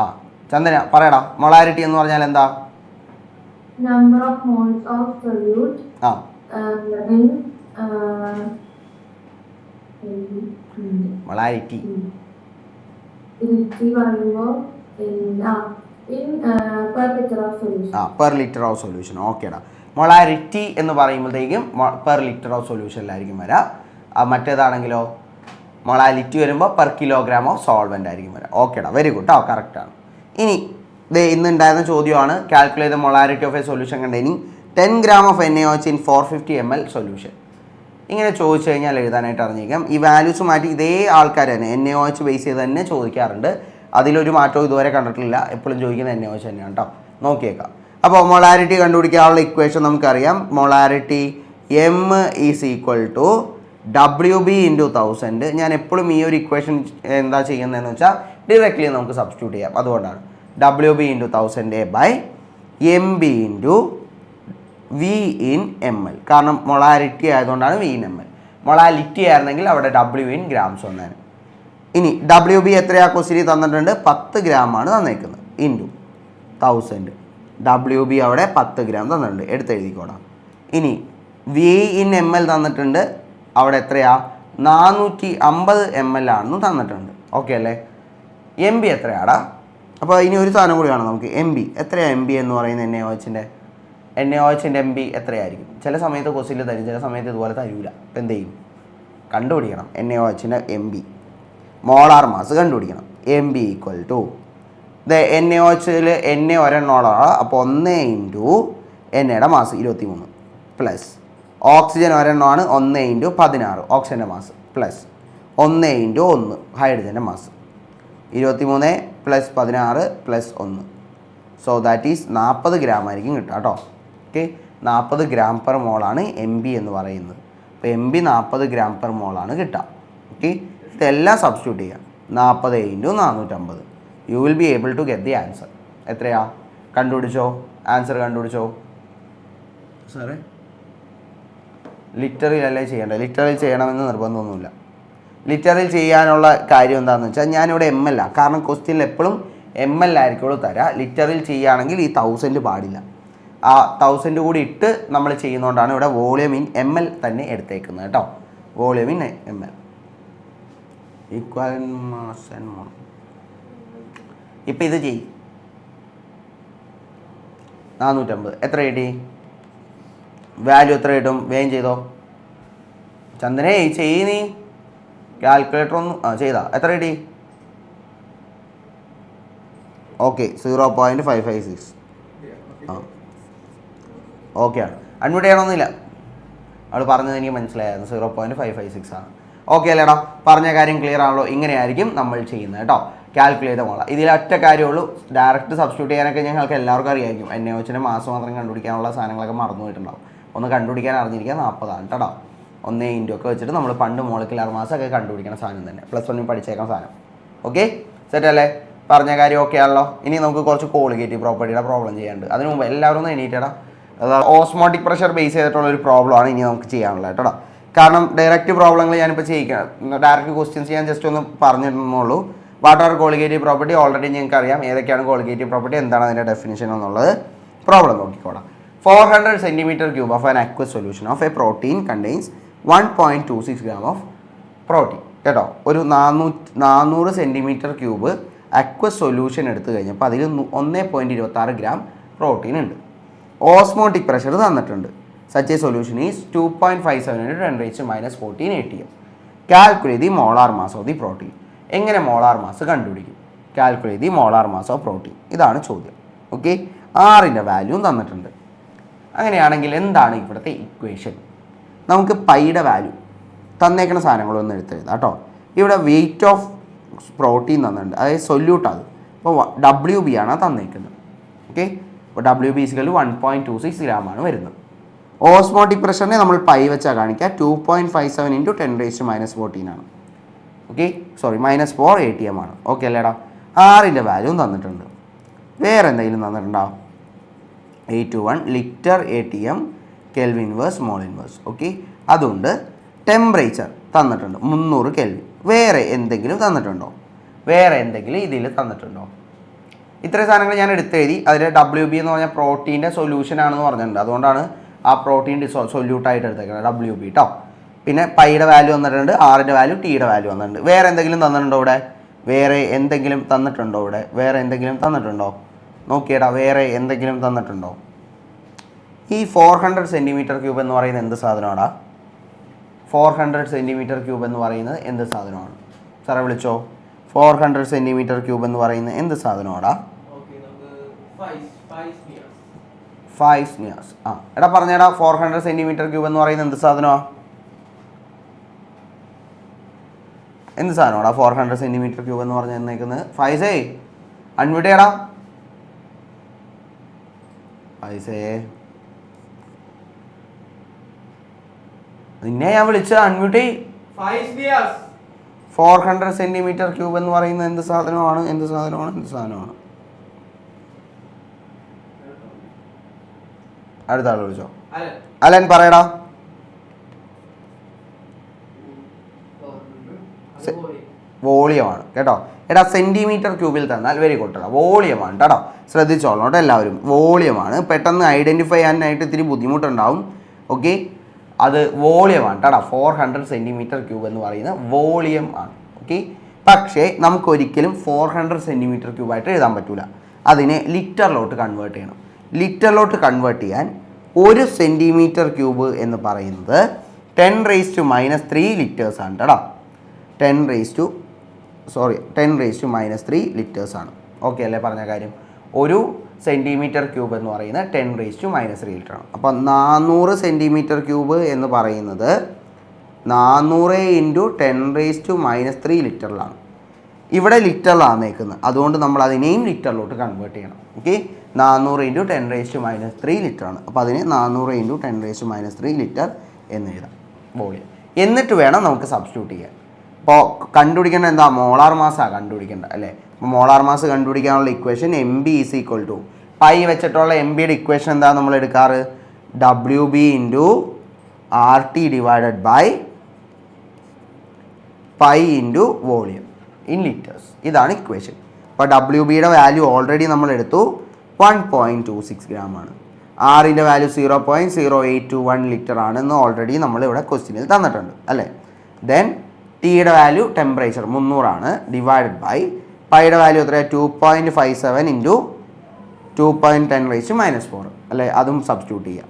[SPEAKER 1] ആ ചന്ദന പറയടാ. മൊളാരിറ്റി എന്ന് പറഞ്ഞാൽ എന്താ?
[SPEAKER 2] Number of moles of solute
[SPEAKER 1] molarity per litre of solution. ഓക്കേടാ. മൊളാരിറ്റി എന്ന് പറയുമ്പോഴത്തേക്കും പെർ ലിറ്റർ ഓഫ് സൊല്യൂഷനിലായിരിക്കും വരാം. മറ്റേതാണെങ്കിലോ മൊളാലിറ്റി വരുമ്പോൾ പെർ കിലോഗ്രാം ഓഫ് സോൾവെൻ്റ് ആയിരിക്കും വരാം. ഓക്കേടാ, വെരി ഗുഡ് കേട്ടോ, കറക്റ്റാണ്. ഇനി ഇന്നുണ്ടായിരുന്ന ചോദ്യമാണ് calculate the molarity of A solution containing 10 gram of NaOH in 450 ml solution. ഇങ്ങനെ ചോദിച്ചു കഴിഞ്ഞാൽ എഴുതാനായിട്ട് അറിഞ്ഞിരിക്കാം. ഈ വാല്യൂസ് മാറ്റി ഇതേ ആൾക്കാർ തന്നെ NaOH ബേസ് ചെയ്ത് തന്നെ ചോദിക്കാറുണ്ട്. അതിലൊരു മാറ്റവും ഇതുവരെ കണ്ടിട്ടില്ല. എപ്പോഴും ചോദിക്കുന്ന NaOH തന്നെയാണ് കേട്ടോ. നോക്കിയേക്കാം. അപ്പോൾ മൊളാരിറ്റി കണ്ടുപിടിക്കാനുള്ള ഇക്വേഷൻ നമുക്കറിയാം. Molarity M is equal to WB into 1000. ഞാൻ എപ്പോഴും ഈ ഒരു ഇക്വേഷൻ എന്താ ചെയ്യുന്നതെന്ന് വെച്ചാൽ ഡയറക്റ്റ്ലി നമുക്ക് സബ്സ്റ്റിറ്റ്യൂട്ട് ചെയ്യാം. അതുകൊണ്ടാണ് WB into 1000 by MB into V in ml. കാരണം മൊളാരിറ്റി ആയതുകൊണ്ടാണ് V ഇൻ ml. മൊളാലിറ്റി ആയിരുന്നെങ്കിൽ അവിടെ W ഇൻ ഗ്രാംസ് വന്നേനെ. ഇനി WB എത്രയാ ക്വസ്റ്റ്യൻ തന്നിട്ടുണ്ട്? 10 ഗ്രാമാണ് തന്നേക്കുന്നത്. ഇൻറ്റു 1000. WB അവിടെ 10 ഗ്രാം തന്നിട്ടുണ്ട്, എടുത്തെഴുതിക്കോടാം. ഇനി V ഇൻ ml തന്നിട്ടുണ്ട്. അവിടെ എത്രയാ? 450 ml ആണെന്ന് തന്നിട്ടുണ്ട്. ഓക്കെ അല്ലേ? MB എത്രയാടാ? അപ്പോൾ ഇനി ഒരു സാധനം കൂടിയാണ് നമുക്ക്. MB എത്രയാണ്? MB എന്ന് പറയുന്നത് NaOHൻ്റെ MB എത്രയായിരിക്കും? ചില സമയത്ത് ക്വസ്റ്റ്യനിൽ തരും, ചില സമയത്ത് ഇതുപോലെ തരൂല. അപ്പോൾ എന്ത് ചെയ്യും? കണ്ടുപിടിക്കണം. NaOHൻ്റെ MB മോളാർ മാസ് കണ്ടുപിടിക്കണം. MB ഈക്വൽ ടു NaOHൽ Na ഒരെണ്ണോളാണ്. അപ്പോൾ 1 ഇൻറ്റു NAയുടെ മാസ് 23 പ്ലസ് ഓക്സിജൻ ഒരെണ്ണമാണ് 1 ഇൻറ്റു 16 ഓക്സിജൻ്റെ മാസ് പ്ലസ് 1 ഇൻറ്റു 1 ഹൈഡ്രജൻ്റെ mass 23 plus 16 plus 1. So that is 40 gram ആയിരിക്കും കിട്ടുക കേട്ടോ. ഓക്കെ, 40 ഗ്രാം പെർ മോളാണ് MB എന്ന് പറയുന്നത്. അപ്പോൾ MB 40 ഗ്രാം പെർ മോളാണ് കിട്ടുക. ഓക്കെ, ഇതെല്ലാം സബ്സ്റ്റിറ്റ്യൂട്ട് ചെയ്യാം. 40 into 450. You will be able to get the answer. എത്രയാ? കണ്ടുപിടിച്ചോ, ആൻസർ കണ്ടുപിടിച്ചോ. സാറേ ലിറ്ററിലല്ലേ ചെയ്യേണ്ടത്? ലിറ്ററിൽ ചെയ്യണമെന്ന് നിർബന്ധമൊന്നുമില്ല. ലിറ്ററിൽ ചെയ്യാനുള്ള കാര്യം എന്താണെന്ന് വെച്ചാൽ ഞാനിവിടെ ML ആണ്. കാരണം ക്വസ്റ്റ്യനിൽ എപ്പോഴും ML ആയിരിക്കുള്ളൂ തരാം. ലിറ്ററിൽ ചെയ്യുകയാണെങ്കിൽ ഈ 1000 പാടില്ല. ആ 1000 കൂടി ഇട്ട് നമ്മൾ ചെയ്യുന്നതുകൊണ്ടാണ് ഇവിടെ വോളിയം ഇൻ ML തന്നെ എടുത്തേക്കുന്നത് കേട്ടോ. Volume in ML equal mass and mole. ഇപ്പം ഇത് ചെയ്യും. 450 എത്ര കിട്ടി? വാല്യൂ എത്ര കിട്ടും? വേഗം ചെയ്തോ ചന്ദനേ, ചെയ്യ് നീ. കാൽക്കുലേറ്റർ ഒന്നും ചെയ്താ എത്ര കിട്ടി? ഓക്കെ, 0.556. ആ ഓക്കെ ആണ്. അഡ്മിറ്റ് ചെയ്യണമെന്നില്ല. അവൾ പറഞ്ഞത് എനിക്ക് മനസ്സിലായിരുന്നു. 0.556 ആണ്. ഓക്കെ അല്ലേടാ? പറഞ്ഞ കാര്യം ക്ലിയർ ആണല്ലോ? ഇങ്ങനെയായിരിക്കും നമ്മൾ ചെയ്യുന്നത് കേട്ടോ. കാൽക്കുലേറ്റ് മോള. ഇതിലൊറ്റ കാര്യമുള്ളൂ, ഡയറക്റ്റ് സബ്സ്റ്റിറ്റ്യൂട്ട് ചെയ്യാനൊക്കെ ഞങ്ങൾക്ക് എല്ലാവർക്കും അറിയായിരിക്കും. NaOHൻ്റെ മാസം മാത്രം കണ്ടുപിടിക്കാനുള്ള സാധനങ്ങളൊക്കെ മറന്നു പോയിട്ടുണ്ടാവും. ഒന്ന് കണ്ടുപിടിക്കാൻ അറിഞ്ഞിരിക്കുക 40 ആണ് കേട്ടോ. 1 ഇൻറ്റു ഒക്കെ വെച്ചിട്ട് നമ്മൾ പണ്ട് മോളിക്കുലാർ മാസമൊക്കെ കണ്ടുപിടിക്കുന്ന സാധനം തന്നെ. +1 പഠിച്ചേക്കുന്ന സാധനം. ഓക്കെ, സെറ്റ് അല്ലേ? പറഞ്ഞ കാര്യം ഓക്കെ ആണല്ലോ? ഇനി നമുക്ക് കുറച്ച് കോളിഗേറ്റീവ് പ്രോപ്പർട്ടിയുടെ പ്രോബ്ലം ചെയ്യാനുണ്ട്. അതിന് മുമ്പ് എല്ലാവരും ഒന്ന് എണീറ്റടാ. അതായത് ഓസ്മോട്ടിക് പ്രഷർ ബേസ് ചെയ്തിട്ടുള്ള ഒരു പ്രോബ്ലമാണ് ഇനി നമുക്ക് ചെയ്യാനുള്ളത് കേട്ടോ. കാരണം ഡയറക്റ്റ് പ്രോബ്ലങ്ങൾ ഞാനിപ്പോൾ ചെയ്യിക്കണം, ഡയറക്റ്റ് ക്വസ്റ്റ്യൻസ് ഞാൻ ജസ്റ്റ് ഒന്ന് പറഞ്ഞിരുന്നുള്ളൂ. What are colligative property already നിങ്ങൾക്ക് അറിയാം ഏതൊക്കെയാണ് കോളിഗേറ്റീവ് പ്രോപ്പർട്ടി, എന്താണ് അതിൻ്റെ ഡെഫിനിഷൻ എന്നുള്ളത്. പ്രോബ്ലം നോക്കിക്കോളാം. 400 centimeter cube of an aqueous solution of a protein contains 1.26 gram of protein. കേട്ടോ, ഒരു 400 സെൻറ്റിമീറ്റർ ക്യൂബ് അക്വസ് സൊല്യൂഷൻ എടുത്തു കഴിഞ്ഞപ്പോൾ അതിൽ 1.26 ഗ്രാം പ്രോട്ടീൻ ഉണ്ട്. ഓസ്മോട്ടിക് പ്രഷർ തന്നിട്ടുണ്ട്. Such A solution is 2.57 × 10⁻⁻14 atm. Calculate the molar mass of the protein. എങ്ങനെ molar mass കണ്ടുപിടിക്കും? Calculate the molar mass of protein, ഇതാണ് ചോദ്യം. ഓക്കെ, ആറിൻ്റെ വാല്യൂ തന്നിട്ടുണ്ട്. അങ്ങനെയാണെങ്കിൽ എന്താണ് ഇവിടുത്തെ ഇക്വേഷൻ? നമുക്ക് പൈയുടെ വാല്യൂ തന്നേക്കുന്ന സാധനങ്ങളൊന്നും എടുത്തെഴുതാം കേട്ടോ. ഇവിടെ വെയിറ്റ് ഓഫ് പ്രോട്ടീൻ തന്നിട്ടുണ്ട്, അതായത് സൊല്യൂട്ട് അത്. അപ്പോൾ WB ആണ് തന്നേക്കുന്നത്. ഓക്കെ, അപ്പോൾ WB = 1.26 ഗ്രാമാണ് വരുന്നത്. ഓസ്മോട്ടിക് പ്രഷറിനെ നമ്മൾ പൈ വെച്ചാൽ കാണിക്കുക. 2.57 × 10⁻⁻14 ആണ്. ഓക്കെ, സോറി -4 atm ആണ്. ഓക്കെ അല്ലേടാ? ആറിൻ്റെ വാല്യൂ തന്നിട്ടുണ്ട്. വേറെ എന്തെങ്കിലും തന്നിട്ടുണ്ടോ? 821 litre atm kelvin inverse mole inverse. Okay, അതുകൊണ്ട് ടെമ്പറേച്ചർ തന്നിട്ടുണ്ട് 300 കെൽവിൻ. വേറെ എന്തെങ്കിലും തന്നിട്ടുണ്ടോ? വേറെ എന്തെങ്കിലും ഇതിൽ തന്നിട്ടുണ്ടോ? ഇത്രയും സാധനങ്ങൾ ഞാൻ എടുത്തെഴുതി. അതിൽ WB എന്ന് പറഞ്ഞാൽ പ്രോട്ടീൻ്റെ സൊല്യൂഷൻ ആണെന്ന് പറഞ്ഞിട്ടുണ്ട്, അതുകൊണ്ടാണ് ആ പ്രോട്ടീൻ സൊല്യൂട്ടായിട്ട് എടുത്തേക്കുന്നത് WB കേട്ടോ. പിന്നെ പൈയുടെ വാല്യൂ തന്നിട്ടുണ്ട്, ആറിൻ്റെ വാല്യൂ, ടിയുടെ വാല്യൂ തന്നിട്ടുണ്ട്. വേറെ എന്തെങ്കിലും തന്നിട്ടുണ്ടോ ഇവിടെ? വേറെ എന്തെങ്കിലും തന്നിട്ടുണ്ടോ ഇവിടെ? വേറെ എന്തെങ്കിലും തന്നിട്ടുണ്ടോ? നോക്കിയേടാ, വേറെ എന്തെങ്കിലും തന്നിട്ടുണ്ടോ? ഈ 400 സെൻറ്റിമീറ്റർ ക്യൂബ് എന്ന് പറയുന്നത് എന്ത് സാധനമാടാ? 400 സെൻറ്റിമീറ്റർ ക്യൂബ് എന്ന് പറയുന്നത് എന്ത് സാധനമാണ്? സാറേ വിളിച്ചോ. 400 സെൻറ്റിമീറ്റർ ക്യൂബ് എന്ന് പറയുന്നത് എന്ത് സാധനമാടാ? 5 നിയാസ്. ആ എടാ പറഞ്ഞേടാ, 400 സെൻറ്റിമീറ്റർ ക്യൂബ് എന്ന് പറയുന്നത് എന്ത് സാധനമാണ്? എന്ത് സാധനമാടാ 400 സെൻറ്റിമീറ്റർ ക്യൂബ് എന്ന് പറഞ്ഞ് തന്നേക്കുന്നത്? ഫൈസേ അൺമ്യൂട്ട് ചെയ്യടാ. ഫൈസേ, നിന്നെ ഞാൻ വിളിച്ചത് അൺമ്യൂട്ട് ചെയ്. 400 സെൻറ്റിമീറ്റർ ക്യൂബ് എന്ന് പറയുന്നത് എന്ത് സാധനമാണ്? എന്ത് സാധനമാണ്? എന്ത് സാധനമാണ്? അടുത്ത ആൾ വിളിച്ചോ. അലൻ പറയടാ. വോളിയമാണ് കേട്ടോ. എടാ സെൻറ്റിമീറ്റർ ക്യൂബിൽ തന്നാൽ വെരി ഗുഡ് കേട്ടോ, വോളിയമാണ് കേട്ടോ. ശ്രദ്ധിച്ചോളണം കേട്ടോ എല്ലാവരും, വോളിയമാണ്. പെട്ടെന്ന് ഐഡൻറ്റിഫൈ ചെയ്യാനായിട്ട് ഇത്തിരി ബുദ്ധിമുട്ടുണ്ടാവും. ഓക്കെ, അത് വോളിയമാണ് കേട്ടോ. 400 സെൻറ്റിമീറ്റർ ക്യൂബ് എന്ന് പറയുന്നത് വോളിയം ആണ്. ഓക്കെ, പക്ഷേ നമുക്കൊരിക്കലും 400 സെൻറ്റിമീറ്റർ ക്യൂബായിട്ട് എഴുതാൻ പറ്റില്ല. അതിനെ ലിറ്ററിലോട്ട് കൺവേർട്ട് ചെയ്യണം. ലിറ്ററിലോട്ട് കൺവേർട്ട് ചെയ്യാൻ 1 സെൻറ്റിമീറ്റർ ക്യൂബ് എന്ന് പറയുന്നത് 10⁻³ ലിറ്റേഴ്സ് ആണ് കേട്ടോ. 10⁻³ ലിറ്റേഴ്സ് ആണ്. ഓക്കെ അല്ലേ പറഞ്ഞ കാര്യം? 1 സെൻറ്റിമീറ്റർ ക്യൂബ് എന്ന് പറയുന്നത് 10⁻³ ലിറ്റർ ആണ്. അപ്പോൾ 400 സെൻറ്റിമീറ്റർ ക്യൂബ് എന്ന് പറയുന്നത് 400 × 10⁻³ ലിറ്ററിലാണ്. ഇവിടെ ലിറ്ററിലാണ് നിൽക്കുന്നത്, അതുകൊണ്ട് നമ്മൾ അതിനെയും ലിറ്ററിലോട്ട് കൺവേർട്ട് ചെയ്യണം. ഓക്കെ, 400 × 10⁻³ ലിറ്ററാണ്. അപ്പോൾ അതിനെ 400 × 10⁻³ ലിറ്റർ എന്ന് എഴുതാം വോളിയം. എന്നിട്ട് വേണം നമുക്ക് സബ്സ്റ്റിറ്റ്യൂട്ട് ചെയ്യാൻ. അപ്പോൾ കണ്ടുപിടിക്കേണ്ട എന്താ? മോളാർ മാസ്സാണ് കണ്ടുപിടിക്കേണ്ടത് അല്ലേ? അപ്പോൾ മോളാർ മാസ് കണ്ടുപിടിക്കാനുള്ള ഇക്വേഷൻ MB = പൈ വെച്ചിട്ടുള്ള MBയുടെ ഇക്വേഷൻ എന്താ നമ്മൾ എടുക്കാറ്? WB × RT / pi × volume in litres. ഇതാണ് ഇക്വേഷൻ. അപ്പോൾ WBയുടെ വാല്യൂ ഓൾറെഡി നമ്മൾ എടുത്തു, 1.26 ഗ്രാം ആണ്. ആറിൻ്റെ വാല്യൂ 0.0821 ലിറ്റർ ആണെന്ന് ഓൾറെഡി നമ്മളിവിടെ ക്വസ്റ്റ്യനിൽ തന്നിട്ടുണ്ട് അല്ലേ? ദെൻ ടിയുടെ വാല്യൂ ടെമ്പറേച്ചർ 300 ആണ്, ഡിവൈഡഡ് ബൈ പൈയുടെ വാല്യൂ എത്രയാണ്? 2.57 × 2.10⁻⁻4 അല്ലേ? അതും സബ്സ്റ്റിറ്റ്യൂട്ട് ചെയ്യാം.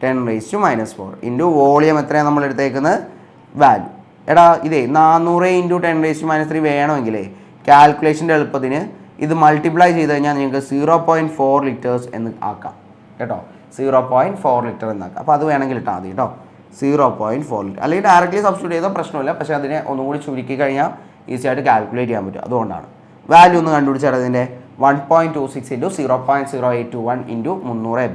[SPEAKER 1] 10⁻⁻4 × വോളിയം എത്രയാണ് നമ്മൾ എടുത്തേക്കുന്നത്? വാല്യൂ. എടാ ഇതേ 400 × 10⁻³ വേണമെങ്കിലേ കാൽക്കുലേഷൻ്റെ എളുപ്പത്തിന് ഇത് മൾട്ടിപ്ലൈ ചെയ്ത് കഴിഞ്ഞാൽ നിങ്ങൾക്ക് 0.4 ലിറ്റേഴ്സ് എന്ന് ആക്കാം കേട്ടോ. 0.4 ലിറ്റർ എന്നാക്കാം. അപ്പോൾ അത് വേണമെങ്കിൽ ഇട്ടാൽ മതി കേട്ടോ. 0.4 ലിറ്റർ അല്ലെങ്കിൽ ഡയറക്റ്റ്ലി സബ്സ്റ്റിറ്റ്യൂട്ട് ചെയ്താൽ പ്രശ്നമില്ല, പക്ഷേ അതിനെ ഒന്നുകൂടി ചുരുക്കി കഴിഞ്ഞാൽ ഈസി ആയിട്ട് കാൽക്കുലേറ്റ് ചെയ്യാൻ പറ്റും. അതുകൊണ്ടാണ് വാല്യൂ ഒന്ന് കണ്ടുപിടിച്ചാൽ അതിൻ്റെ 1.26 × 0.0821 ×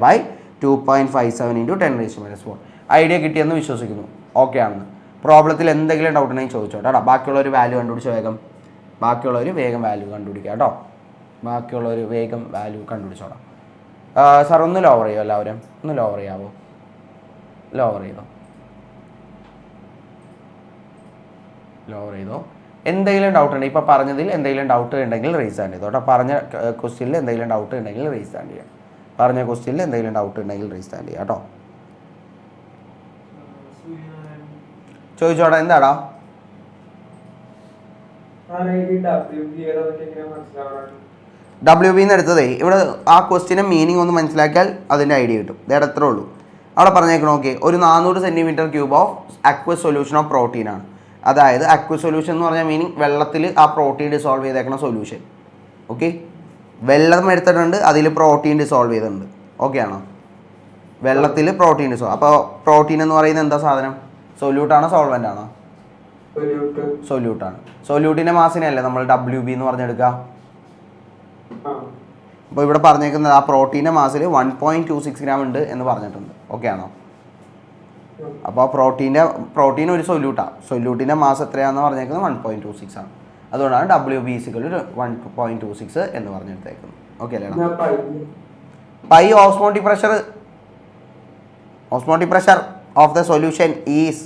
[SPEAKER 1] 300/2.57 × 10⁻⁻4. ഐഡിയ കിട്ടിയെന്ന് വിശ്വസിക്കുന്നു. ഓക്കെ ആണെന്ന്. പ്രോബ്ലത്തിൽ എന്തെങ്കിലും ഡൗട്ട് ഉണ്ടെങ്കിൽ ചോദിച്ചോട്ടോ കേട്ടോ. ബാക്കിയുള്ളൊരു വാല്യൂ കണ്ടുപിടിച്ച് വേഗം വാല്യൂ കണ്ടുപിടിക്കുക കേട്ടോ. ബാക്കിയുള്ളൊരു വേഗം വാല്യൂ കണ്ടുപിടിച്ചോടാം. സാർ ഒന്ന് ലോവർ ചെയ്യുമോ എല്ലാവരും? ഒന്ന് ലോവർ ചെയ്യാവോ? ലോവർ ചെയ്തോ, ലോവർ ചെയ്തോ. എന്തെങ്കിലും ഡൗട്ട് ഉണ്ടെങ്കിൽ ഇപ്പോൾ പറഞ്ഞതിൽ എന്തെങ്കിലും ഡൗട്ട് ഉണ്ടെങ്കിൽ റേസ് ഹാൻഡ് ചെയ്തോ കേട്ടോ. പറഞ്ഞ ക്വസ്റ്റ്യനിൽ എന്തെങ്കിലും ഡൗട്ട് ഉണ്ടെങ്കിൽ റേസ് ഹാൻഡ് ചെയ്യാം. പറഞ്ഞ ക്വസ്റ്റ്യനിൽ എന്തെങ്കിലും ഡൗട്ട് ഉണ്ടെങ്കിൽ റേസ് ഹാൻഡ് ചെയ്യാം കേട്ടോ. ചോദിച്ചോടാ, എന്താടാ? WB എടുത്തതേ ഇവിടെ ആ ക്വസ്റ്റ്യൻ്റെ മീനിങ് ഒന്ന് മനസ്സിലാക്കിയാൽ അതിൻ്റെ ഐഡിയ കിട്ടും. ഇതേടെ എത്രേ ഉള്ളൂ. അവിടെ പറഞ്ഞേക്കണം, ഓക്കെ, ഒരു 400 centimetre cube of aqueous solution of protein ആണ്. അതായത് അക്വസ് സൊല്യൂഷൻ എന്ന് പറഞ്ഞാൽ മീനിങ് വെള്ളത്തിൽ ആ പ്രോട്ടീൻ ഡിസോൾവ് ചെയ്തേക്കണ സൊല്യൂഷൻ. ഓക്കെ, വെള്ളം എടുത്തിട്ടുണ്ട്, അതിൽ പ്രോട്ടീൻ ഡിസോൾവ് ചെയ്തിട്ടുണ്ട്. ഓക്കെ ആണോ? വെള്ളത്തിൽ പ്രോട്ടീൻ ഡിസോൾവ്. അപ്പോൾ പ്രോട്ടീൻ എന്ന് പറയുന്നത് എന്താ സാധനം? സൊല്യൂട്ടാണോ സോൾവെൻ്റ് ആണോ? സൊല്യൂട്ടാണ്. സൊല്യൂട്ടിൻ്റെ മാസിനെയല്ലേ നമ്മൾ WB എന്ന് പറഞ്ഞെടുക്കുക. അപ്പോൾ ഇവിടെ പറഞ്ഞേക്കുന്നത് ആ പ്രോട്ടീൻ്റെ മാസിൽ 1.26 ഗ്രാം ഉണ്ട് എന്ന് പറഞ്ഞിട്ടുണ്ട്. ഓക്കെ ആണോ? അപ്പോൾ പ്രോട്ടീൻ ഒരു സൊല്യൂട്ടാണ്. സൊല്യൂട്ടിൻ്റെ മാസ് എത്രയാണെന്ന് പറഞ്ഞേക്കുന്നത് 1.26 ആണ്. അതുകൊണ്ടാണ് WB = 1.26 എന്ന് പറഞ്ഞെടുത്തേക്കുന്നത്. ഓക്കെ അല്ലേ? Pi osmotic pressure of the solution is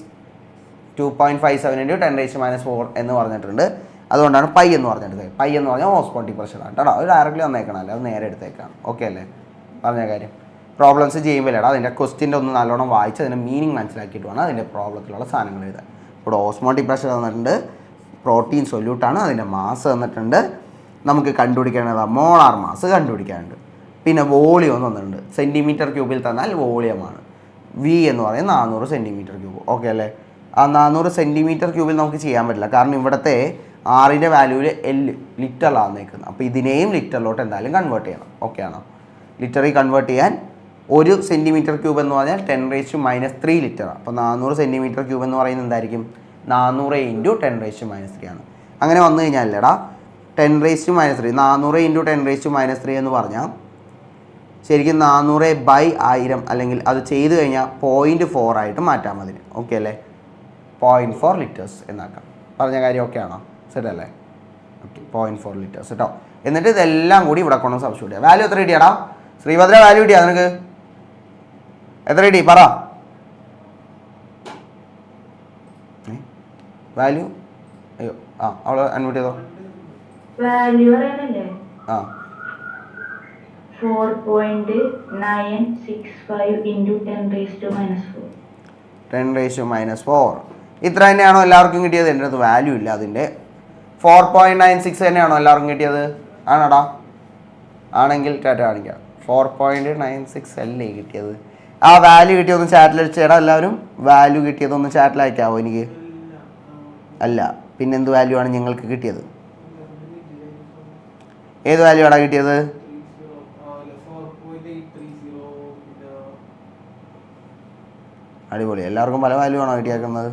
[SPEAKER 1] 2.57 × 10⁻⁴ എന്ന് പറഞ്ഞിട്ടുണ്ട്. അതുകൊണ്ടാണ് പൈ എന്ന് പറഞ്ഞെടുത്തത്. പൈ എന്ന് പറഞ്ഞാൽ ഓസ്മോട്ടിക് പ്രഷറാണ് കേട്ടോ. അത് ഡയറക്റ്റ്ലി വന്നേക്കണമല്ലോ, അത് നേരെ എടുത്തേക്കാണ്. ഓക്കെ അല്ലേ? പറഞ്ഞ കാര്യം പ്രോബ്ലംസ് ചെയ്യുമ്പോഴേടാ അതിൻ്റെ ക്വസ്റ്റ്യൻ്റെ ഒന്ന് നല്ലോണം വായിച്ച് അതിൻ്റെ മീനിങ് മനസ്സിലാക്കിയിട്ട് വേണം അതിൻ്റെ പ്രോബ്ലത്തിലുള്ള സാധനങ്ങൾ എഴുതാൻ. ഇവിടെ ഓസ്മോട്ടിക് പ്രഷർ തന്നിട്ടുണ്ട്, പ്രോട്ടീൻ സൊല്യൂട്ടാണ്, അതിൻ്റെ മാസ് തന്നിട്ടുണ്ട്, നമുക്ക് കണ്ടുപിടിക്കേണ്ടത് മോളാർ മാസ് കണ്ടുപിടിക്കാനുണ്ട്. പിന്നെ വോളിയം തന്നിട്ടുണ്ട്. സെൻറ്റിമീറ്റർ ക്യൂബിൽ തന്നാൽ വോളിയമാണ്. V എന്ന് പറയുന്നത് 400 സെൻറ്റിമീറ്റർ ക്യൂബ്. ഓക്കെ അല്ലേ? ആ 400 സെൻറ്റിമീറ്റർ ക്യൂബിൽ നമുക്ക് ചെയ്യാൻ പറ്റില്ല, കാരണം ഇവിടുത്തെ ആറിൻ്റെ വാല്യൂവിൽ ലിറ്ററിലാണ് നിൽക്കുന്നത്. അപ്പോൾ ഇതിനെയും ലിറ്ററിലോട്ട് എന്തായാലും കൺവേർട്ട് ചെയ്യണം. ഓക്കെ ആണോ? ലിറ്ററിൽ കൺവേർട്ട് ചെയ്യാൻ 1 സെൻറ്റിമീറ്റർ ക്യൂബ് എന്ന് പറഞ്ഞാൽ 10⁻³ ലിറ്ററാണ്. അപ്പോൾ 400 സെൻറ്റിമീറ്റർ ക്യൂബ് എന്ന് പറയുന്നത് എന്തായിരിക്കും? 400 × 10⁻³ ആണ്. അങ്ങനെ വന്നു കഴിഞ്ഞാൽ അല്ലേടാ 10⁻³ 400 × 10⁻³ എന്ന് പറഞ്ഞാൽ ശരിക്കും 400/1000 അല്ലെങ്കിൽ അത് ചെയ്ത് കഴിഞ്ഞാൽ 0.4 ആയിട്ട് മാറ്റാം അതിന്. ഓക്കെ അല്ലേ? 0.4 ലിറ്റേഴ്സ് എന്നാക്കാം. പറഞ്ഞ കാര്യം ഓക്കെ ആണോ? ശരി അല്ലേ? ഓക്കെ, 0.4 ലിറ്റേഴ്സ് കേട്ടോ. എന്നിട്ട് ഇതെല്ലാം കൂടി ഇവിടെ കൊണ്ട് സബ്സ്റ്റിറ്റ്യൂട്ട് ചെയ്യാം. വാല്യൂ എത്ര കിട്ടിയാടാ? ശ്രീഭദ്ര വാല്യൂ കിട്ടിയാ നിനക്ക്? എത്ര കിട്ടി പറ? വാല്യൂ അയ്യോ അവള് അൺമ്യൂട്ട് ചെയ്തോ.
[SPEAKER 2] വാല്യൂ അറിയാനല്ലേ?
[SPEAKER 1] 4.965 × 10⁻⁴. ഇത്ര തന്നെയാണോ എല്ലാവർക്കും കിട്ടിയത്? എൻ്റെ അടുത്ത് വാല്യൂ ഇല്ല അതിൻ്റെ. 4.96 തന്നെയാണോ എല്ലാവർക്കും കിട്ടിയത്? ആണോടാ? ആണെങ്കിൽ ടാറ്റ കാണിക്കാം. 4.96 അല്ലേ കിട്ടിയത്? ആ വാല്യൂ കിട്ടിയതൊന്ന് ചാറ്റിൽ അടിച്ചേടാ എല്ലാവരും. വാല്യൂ കിട്ടിയതൊന്ന് ചാറ്റിൽ അയക്കാവോ എനിക്ക്? അല്ല, പിന്നെന്ത് വാല്യൂ ആണ് നിങ്ങൾക്ക് കിട്ടിയത്? ഏത് വാല്യൂ ആടാ കിട്ടിയത്? അടിപൊളി. എല്ലാവർക്കും പല വാല്യൂ ആണോ കിട്ടിയേക്കുന്നത്?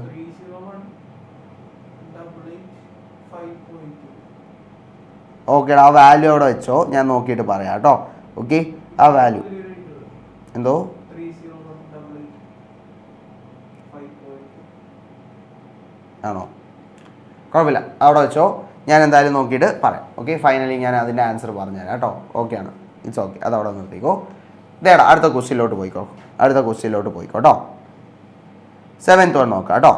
[SPEAKER 1] ഓക്കേടാ, ആ വാല്യൂ അവിടെ വെച്ചോ, ഞാൻ നോക്കിയിട്ട് പറയാം കേട്ടോ. ഓക്കെ, ആ വാല്യൂ എന്തോ ആണോ? കുഴപ്പമില്ല, അവിടെ വെച്ചോ, ഞാൻ എന്തായാലും നോക്കിയിട്ട് പറയാം. ഓക്കെ, ഫൈനലി ഞാൻ അതിൻ്റെ ആൻസർ പറഞ്ഞുതരാം കേട്ടോ. ഓക്കെ ആണ്, ഇറ്റ്സ് ഓക്കെ. അതവിടെ നിർത്തിക്കോ. ഇതേടാ അടുത്ത ക്വസ്റ്റ്യനിലോട്ട് പോയിക്കോ. കേട്ടോ. 7th വൺ നോക്കാം കേട്ടോ.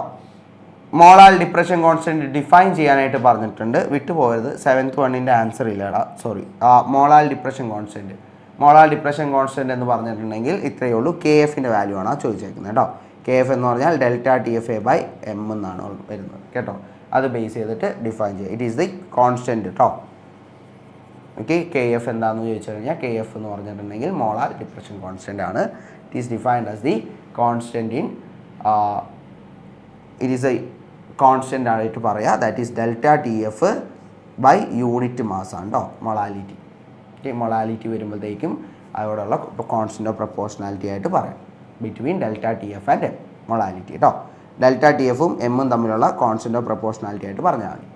[SPEAKER 1] മോളാൽ ഡിപ്രഷൻ കോൺസ്റ്റൻറ്റ് ഡിഫൈൻ ചെയ്യാനായിട്ട് പറഞ്ഞിട്ടുണ്ട്. വിട്ടുപോകരുത്. 7th വണ്ണിൻ്റെ ആൻസർ ഇല്ലടാ, സോറി. മോളാൽ ഡിപ്രഷൻ കോൺസ്റ്റൻറ്റ് എന്ന് പറഞ്ഞിട്ടുണ്ടെങ്കിൽ ഇത്രയേ ഉള്ളൂ. KFൻ്റെ വാല്യൂ ആണ് ചോദിച്ചേക്കുന്നത് കേട്ടോ. KF എന്ന് പറഞ്ഞാൽ ΔTFA/m എന്നാണ് വരുന്നത് കേട്ടോ. അത് ബേസ് ചെയ്തിട്ട് ഡിഫൈൻ ചെയ്യുക. ഇറ്റ് ഈസ് ദി കോൺസ്റ്റൻറ്റ് കേട്ടോ. ഓക്കെ, KF എന്താണെന്ന് ചോദിച്ചു കഴിഞ്ഞാൽ KF എന്ന് പറഞ്ഞിട്ടുണ്ടെങ്കിൽ മോളാർ ഡിപ്രഷൻ കോൺസ്റ്റൻ്റ് ആണ്. It is defined as the constant in it is A constant ആയിട്ട് പറയുക. ദാറ്റ് ഈസ് ΔTF/യൂണിറ്റ് മാസ് ആണ് കേട്ടോ. മൊളാലിറ്റി. ഓക്കെ, മൊളാലിറ്റി വരുമ്പോഴത്തേക്കും അവിടെയുള്ള കോൺസ്റ്റൻ്റ് ഓഫ് പ്രൊപ്പോർഷണാലിറ്റി ആയിട്ട് പറയാം. Between ΔTF and M molality കേട്ടോ. ΔTFും എമ്മും തമ്മിലുള്ള കോൺസ്റ്റൻ്റ് ഓഫ് പ്രൊപ്പോർഷണാലിറ്റി ആയിട്ട് പറഞ്ഞാൽ മതി.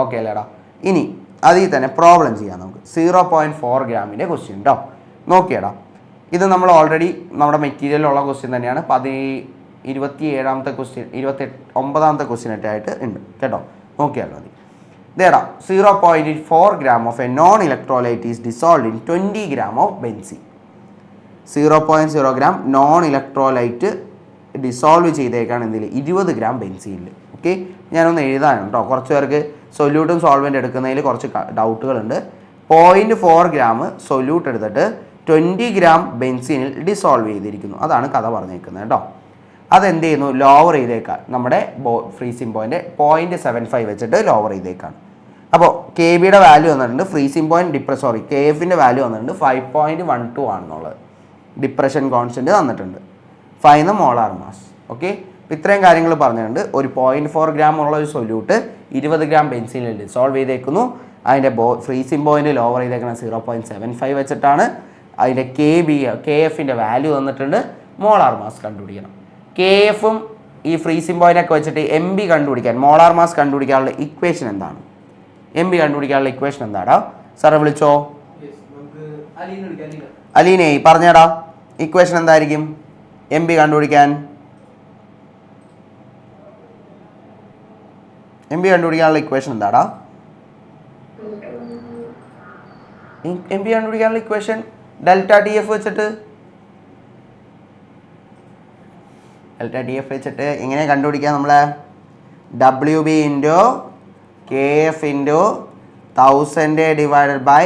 [SPEAKER 1] ഓക്കെ അല്ലേടാ? ഇനി അതിൽ തന്നെ പ്രോബ്ലം ചെയ്യാം നമുക്ക്. 0.4 ഗ്രാമിൻ്റെ ക്വസ്റ്റ്യൻ കേട്ടോ. നോക്കിയടാ, ഇത് നമ്മൾ ഓൾറെഡി നമ്മുടെ മെറ്റീരിയലിലുള്ള ക്വസ്റ്റ്യൻ തന്നെയാണ്. 27ാമത്തെ ക്വസ്റ്റ്യൻ 29ാമത്തെ ക്വസ്റ്റ്യനൊക്കെ ആയിട്ട് ഉണ്ട് കേട്ടോ. നോക്കിയാൽ മതി. ഇതേടാ 0.4 gram of a non electrolyte is dissolve in 20 gram of benzene. 0.0 gram non electrolyte dissolve ചെയ്തേക്കാണ് എന്തിൽ 20 ഗ്രാം ബെൻസീനിൽ. ഓക്കെ, ഞാനൊന്ന് എഴുതാനുണ്ട് കേട്ടോ. കുറച്ച് പേർക്ക് സൊല്യൂട്ടും സോൾവെൻ്റ് എടുക്കുന്നതിൽ കുറച്ച് ഡൗട്ടുകളുണ്ട്. 0.4 ഗ്രാം സൊല്യൂട്ട് എടുത്തിട്ട് 20 ഗ്രാം ബെൻസീനിൽ ഡിസോൾവ് ചെയ്തിരിക്കുന്നു. അതാണ് കഥ പറഞ്ഞേക്കുന്നത് കേട്ടോ. അതെന്ത് ചെയ്യുന്നു, ലോവർ ചെയ്തേക്കാം. നമ്മുടെ ഫ്രീസിംഗ് പോയിൻ്റ് 0.75 വെച്ചിട്ട് ലോവർ ചെയ്തേക്കാണ്. അപ്പോൾ കെ ബിയുടെ വാല്യൂ വന്നിട്ടുണ്ട്, ഫ്രീസിംഗ് പോയിന്റ് കെ എഫിൻ്റെ വാല്യൂ വന്നിട്ടുണ്ട് 5.12 ആണെന്നുള്ളത്. ഡിപ്രഷൻ കോൺസ്റ്റൻറ്റ് തന്നിട്ടുണ്ട്. Fine the molar mass. Okay, ഇത്രയും കാര്യങ്ങൾ പറഞ്ഞിട്ടുണ്ട്. ഒരു 0.4 ഗ്രാം ഉള്ള ഒരു സൊല്യൂട്ട് 20 ഗ്രാം ബെൻസീനിൽ ഡിസോൾവ് ചെയ്തേക്കുന്നു. അതിൻ്റെ ഫ്രീസിംഗ് പോയിന്റ് ലോവർ ചെയ്തേക്കുന്നത് 0.75 വെച്ചിട്ടാണ്. അതിൻ്റെ കെ എഫിൻ്റെ വാല്യൂ തന്നിട്ടുണ്ട്. മോളാർ മാസ് കണ്ടുപിടിക്കണം. കെ എഫും ഈ ഫ്രീസിംഗ് പോയിൻ്റൊക്കെ വെച്ചിട്ട് എം ബി കണ്ടുപിടിക്കാൻ, മോളാർ മാസ് കണ്ടുപിടിക്കാനുള്ള ഇക്വേഷൻ എന്താണ്? എം ബി കണ്ടുപിടിക്കാനുള്ള ഇക്വേഷൻ എന്താടാ? സാറെ വിളിച്ചോ. അലീനെ പറഞ്ഞേടാ, ഇക്വേഷൻ എന്തായിരിക്കും എം ബി കണ്ടുപിടിക്കാൻ? എം ബി കണ്ടുപിടിക്കാനുള്ള ഇക്വേഷൻ എന്താടാ? എം ബി കണ്ടുപിടിക്കാനുള്ള ഇക്വേഷൻ ഡെൽറ്റ ടി എഫ് വെച്ചിട്ട് എങ്ങനെ കണ്ടുപിടിക്കാം? നമ്മളെ W B into K F into 1000 divided by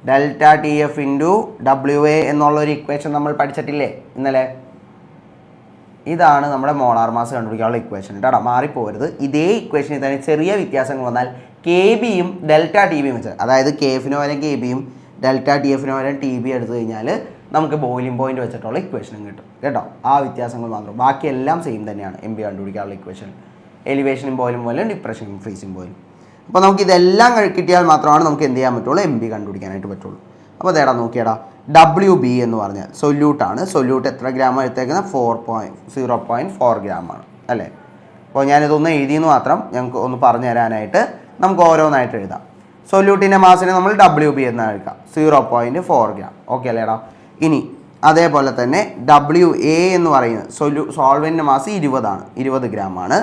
[SPEAKER 1] delta T F into W A എന്നുള്ളൊരു ഇക്വേഷൻ നമ്മൾ പഠിച്ചിട്ടില്ലേ ഇന്നലെ? ഇതാണ് നമ്മുടെ മോളാർ മാസ് കണ്ടുപിടിക്കാനുള്ള ഇക്വേഷൻ കേട്ടോ. മാറിപ്പോരുത്. ഇതേ ഇക്വേഷനിൽ തന്നെ ചെറിയ വ്യത്യാസങ്ങൾ വന്നാൽ കെ ബിയും ഡെൽറ്റ ടി ബിയും വെച്ചാൽ, അതായത് കെ എഫിന് പകരം കെ ബിയും ഡെൽറ്റ ടി എഫിന് പകരം ടി ബി എടുത്തു കഴിഞ്ഞാൽ നമുക്ക് ബോയിലിംഗ് പോയിന്റ് വെച്ചിട്ടുള്ള ഇക്വേഷനും കിട്ടും കേട്ടോ. ആ വ്യത്യാസങ്ങൾ മാത്രം, ബാക്കിയെല്ലാം സെയിം തന്നെയാണ് എം ബി കണ്ടുപിടിക്കാനുള്ള ഇക്വേഷൻ. എലിവേഷനും ബോയിലും പോലെ ഡിപ്രഷനും ഫ്രീസിംഗ് പോയിലും. അപ്പോൾ നമുക്ക് ഇതെല്ലാം കിട്ടിയാൽ മാത്രമാണ് നമുക്ക് എന്ത് ചെയ്യാൻ പറ്റുള്ളൂ, എം ബി കണ്ടുപിടിക്കാനായിട്ട് പറ്റുള്ളൂ. അപ്പോൾ അതേടാ നോക്കിയടാ, ഡബ്ല്യു ബി എന്ന് പറഞ്ഞാൽ സൊല്യൂട്ടാണ്. സൊല്യൂട്ട് എത്ര ഗ്രാം എടുത്തേക്കുന്നത്? 0.4 ഗ്രാമാണ് അല്ലേ? അപ്പോൾ ഞാനിതൊന്ന് എഴുതിയെന്ന് മാത്രം, ഞങ്ങൾക്ക് ഒന്ന് പറഞ്ഞു തരാനായിട്ട് നമുക്ക് ഓരോന്നായിട്ട് എഴുതാം. സൊല്യൂട്ടിൻ്റെ മാസിനെ നമ്മൾ ഡബ്ല്യു ബി എന്ന് എടുക്കാം, 0.4 ഗ്രാം. ഓക്കെ അല്ലേടാ? ഇനി അതേപോലെ തന്നെ ഡബ്ല്യു എ എന്ന് പറയുന്നത് സോൾവെൻ്റിൻ്റെ മാസ് 20 ഗ്രാം ആണ്.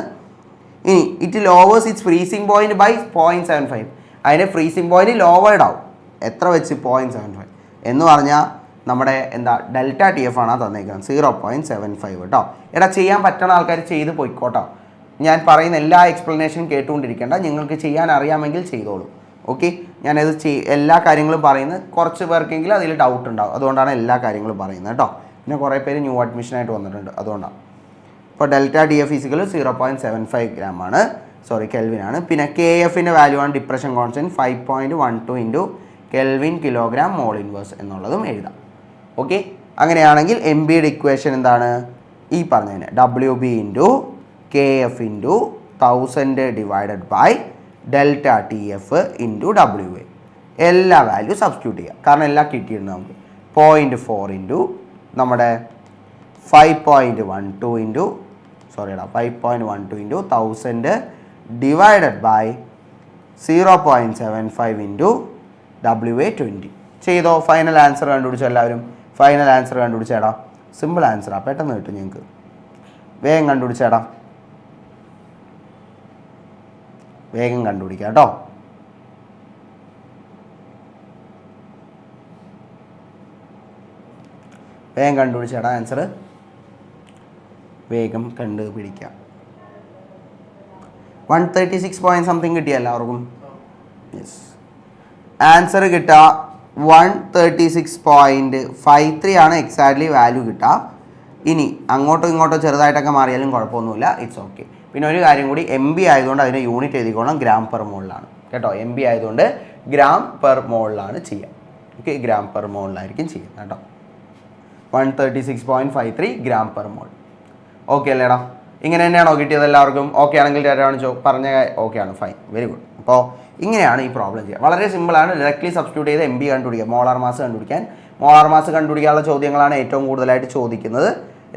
[SPEAKER 1] ഇനി it lowers its freezing point by 0.75. അതിൻ്റെ ഫ്രീസിംഗ് പോയിന്റ് ലോവേഡ് ആവും. എത്ര വെച്ച്? 0.75 എന്ന് പറഞ്ഞാൽ നമ്മുടെ എന്താ ഡെൽറ്റ ടി എഫ് ആണ് തന്നേക്കുന്നത് 0.75 കേട്ടോ. എടാ ചെയ്യാൻ പറ്റുന്ന ആൾക്കാർ ചെയ്ത് പോയിക്കോട്ടോ. ഞാൻ പറയുന്ന എല്ലാ എക്സ്പ്ലനേഷനും കേട്ടുകൊണ്ടിരിക്കേണ്ട, നിങ്ങൾക്ക് ചെയ്യാൻ അറിയാമെങ്കിൽ ചെയ്തോളൂ. ഓക്കെ, ഞാനത് എല്ലാ കാര്യങ്ങളും പറയുന്നത് കുറച്ച് പേർക്കെങ്കിലും അതിൽ ഡൗട്ട് ഉണ്ടാവും, അതുകൊണ്ടാണ് എല്ലാ കാര്യങ്ങളും പറയുന്നത് കേട്ടോ. പിന്നെ കുറേ പേര് ന്യൂ അഡ്മിഷനായിട്ട് വന്നിട്ടുണ്ട്, അതുകൊണ്ടാണ്. ഇപ്പോൾ delta D F physical 0.75 gram ആണ്, കെൽവിനാണ്. പിന്നെ കെ എഫിൻ്റെ വാല്യൂ ആണ് depression constant 5.12 into kelvin kilogram mole inverse എന്നുള്ളതും എഴുതാം. ഓക്കെ, അങ്ങനെയാണെങ്കിൽ എം ബിയുടെ ഇക്വേഷൻ എന്താണ്? ഈ പറഞ്ഞതിന് W B into K F into 1000 divided by delta T F into W A. എല്ലാ വാല്യൂ സബ്സ്റ്റിറ്റ്യൂട്ട് ചെയ്യുക, കാരണം എല്ലാം കിട്ടിയിട്ടുണ്ട് നമുക്ക്. 0.4 ഇൻറ്റു നമ്മുടെ 5.12 into 1000 divided by 0.75 into WA 20. ചെയ്തോ? ഫൈനൽ ആൻസർ കണ്ടുപിടിച്ചോ എല്ലാവരും? ഫൈനൽ ആൻസർ കണ്ടുപിടിച്ചേടാ. സിമ്പിൾ ആൻസറാ, പെട്ടെന്ന് കിട്ടും ഞങ്ങൾക്ക്. വേഗം കണ്ടുപിടിച്ചേടാ, വേഗം കണ്ടുപിടിക്കാം കേട്ടോ. വേഗം കണ്ടുപിടിച്ചേടാ ആൻസർ, വേഗം കണ്ടുപിടിക്കാം. 136 പോയിന്റ് സംതിങ് കിട്ടിയ എല്ലാവർക്കും? യെസ്, ആൻസർ കിട്ടുക 136.53 ആണ് എക്സാക്ട്ലി വാല്യൂ കിട്ടുക. ഇനി അങ്ങോട്ടോ ഇങ്ങോട്ടോ ചെറുതായിട്ടൊക്കെ മാറിയാലും കുഴപ്പമൊന്നുമില്ല, ഇറ്റ്സ് ഓക്കെ. പിന്നെ ഒരു കാര്യം കൂടി, എം ബി ആയതുകൊണ്ട് അതിൻ്റെ യൂണിറ്റ് എഴുതിക്കോളാം, ഗ്രാം പെർ മോളിലാണ് കേട്ടോ. എം ബി ആയതുകൊണ്ട് ഗ്രാം പെർ മോളിലാണ് ചെയ്യുക. ഓക്കെ, ഗ്രാം പെർ മോളിലായിരിക്കും ചെയ്യുക കേട്ടോ. 136.53 ഗ്രാം പെർ മോൾ. ഓക്കെ അല്ലേടാ? ഇങ്ങനെ തന്നെയാണോ കിട്ടിയത് എല്ലാവർക്കും? ഓക്കെ ആണെങ്കിൽ പറഞ്ഞ ഓക്കെ ആണ്, ഫൈൻ, വെരി ഗുഡ്. അപ്പോൾ ഇങ്ങനെയാണ് ഈ പ്രോബ്ലം ചെയ്യുക. വളരെ സിമ്പിളാണ്. ഡയറക്ട്ലി സബ്സ്റ്റിറ്റ്യൂട്ട് ചെയ്ത് എം ബി കണ്ടുപിടിക്കുക, മോളാർ മാസ് കണ്ടുപിടിക്കാൻ. മോളാർ മാസ് കണ്ടുപിടിക്കാനുള്ള ചോദ്യങ്ങളാണ് ഏറ്റവും കൂടുതലായിട്ട് ചോദിക്കുന്നത്.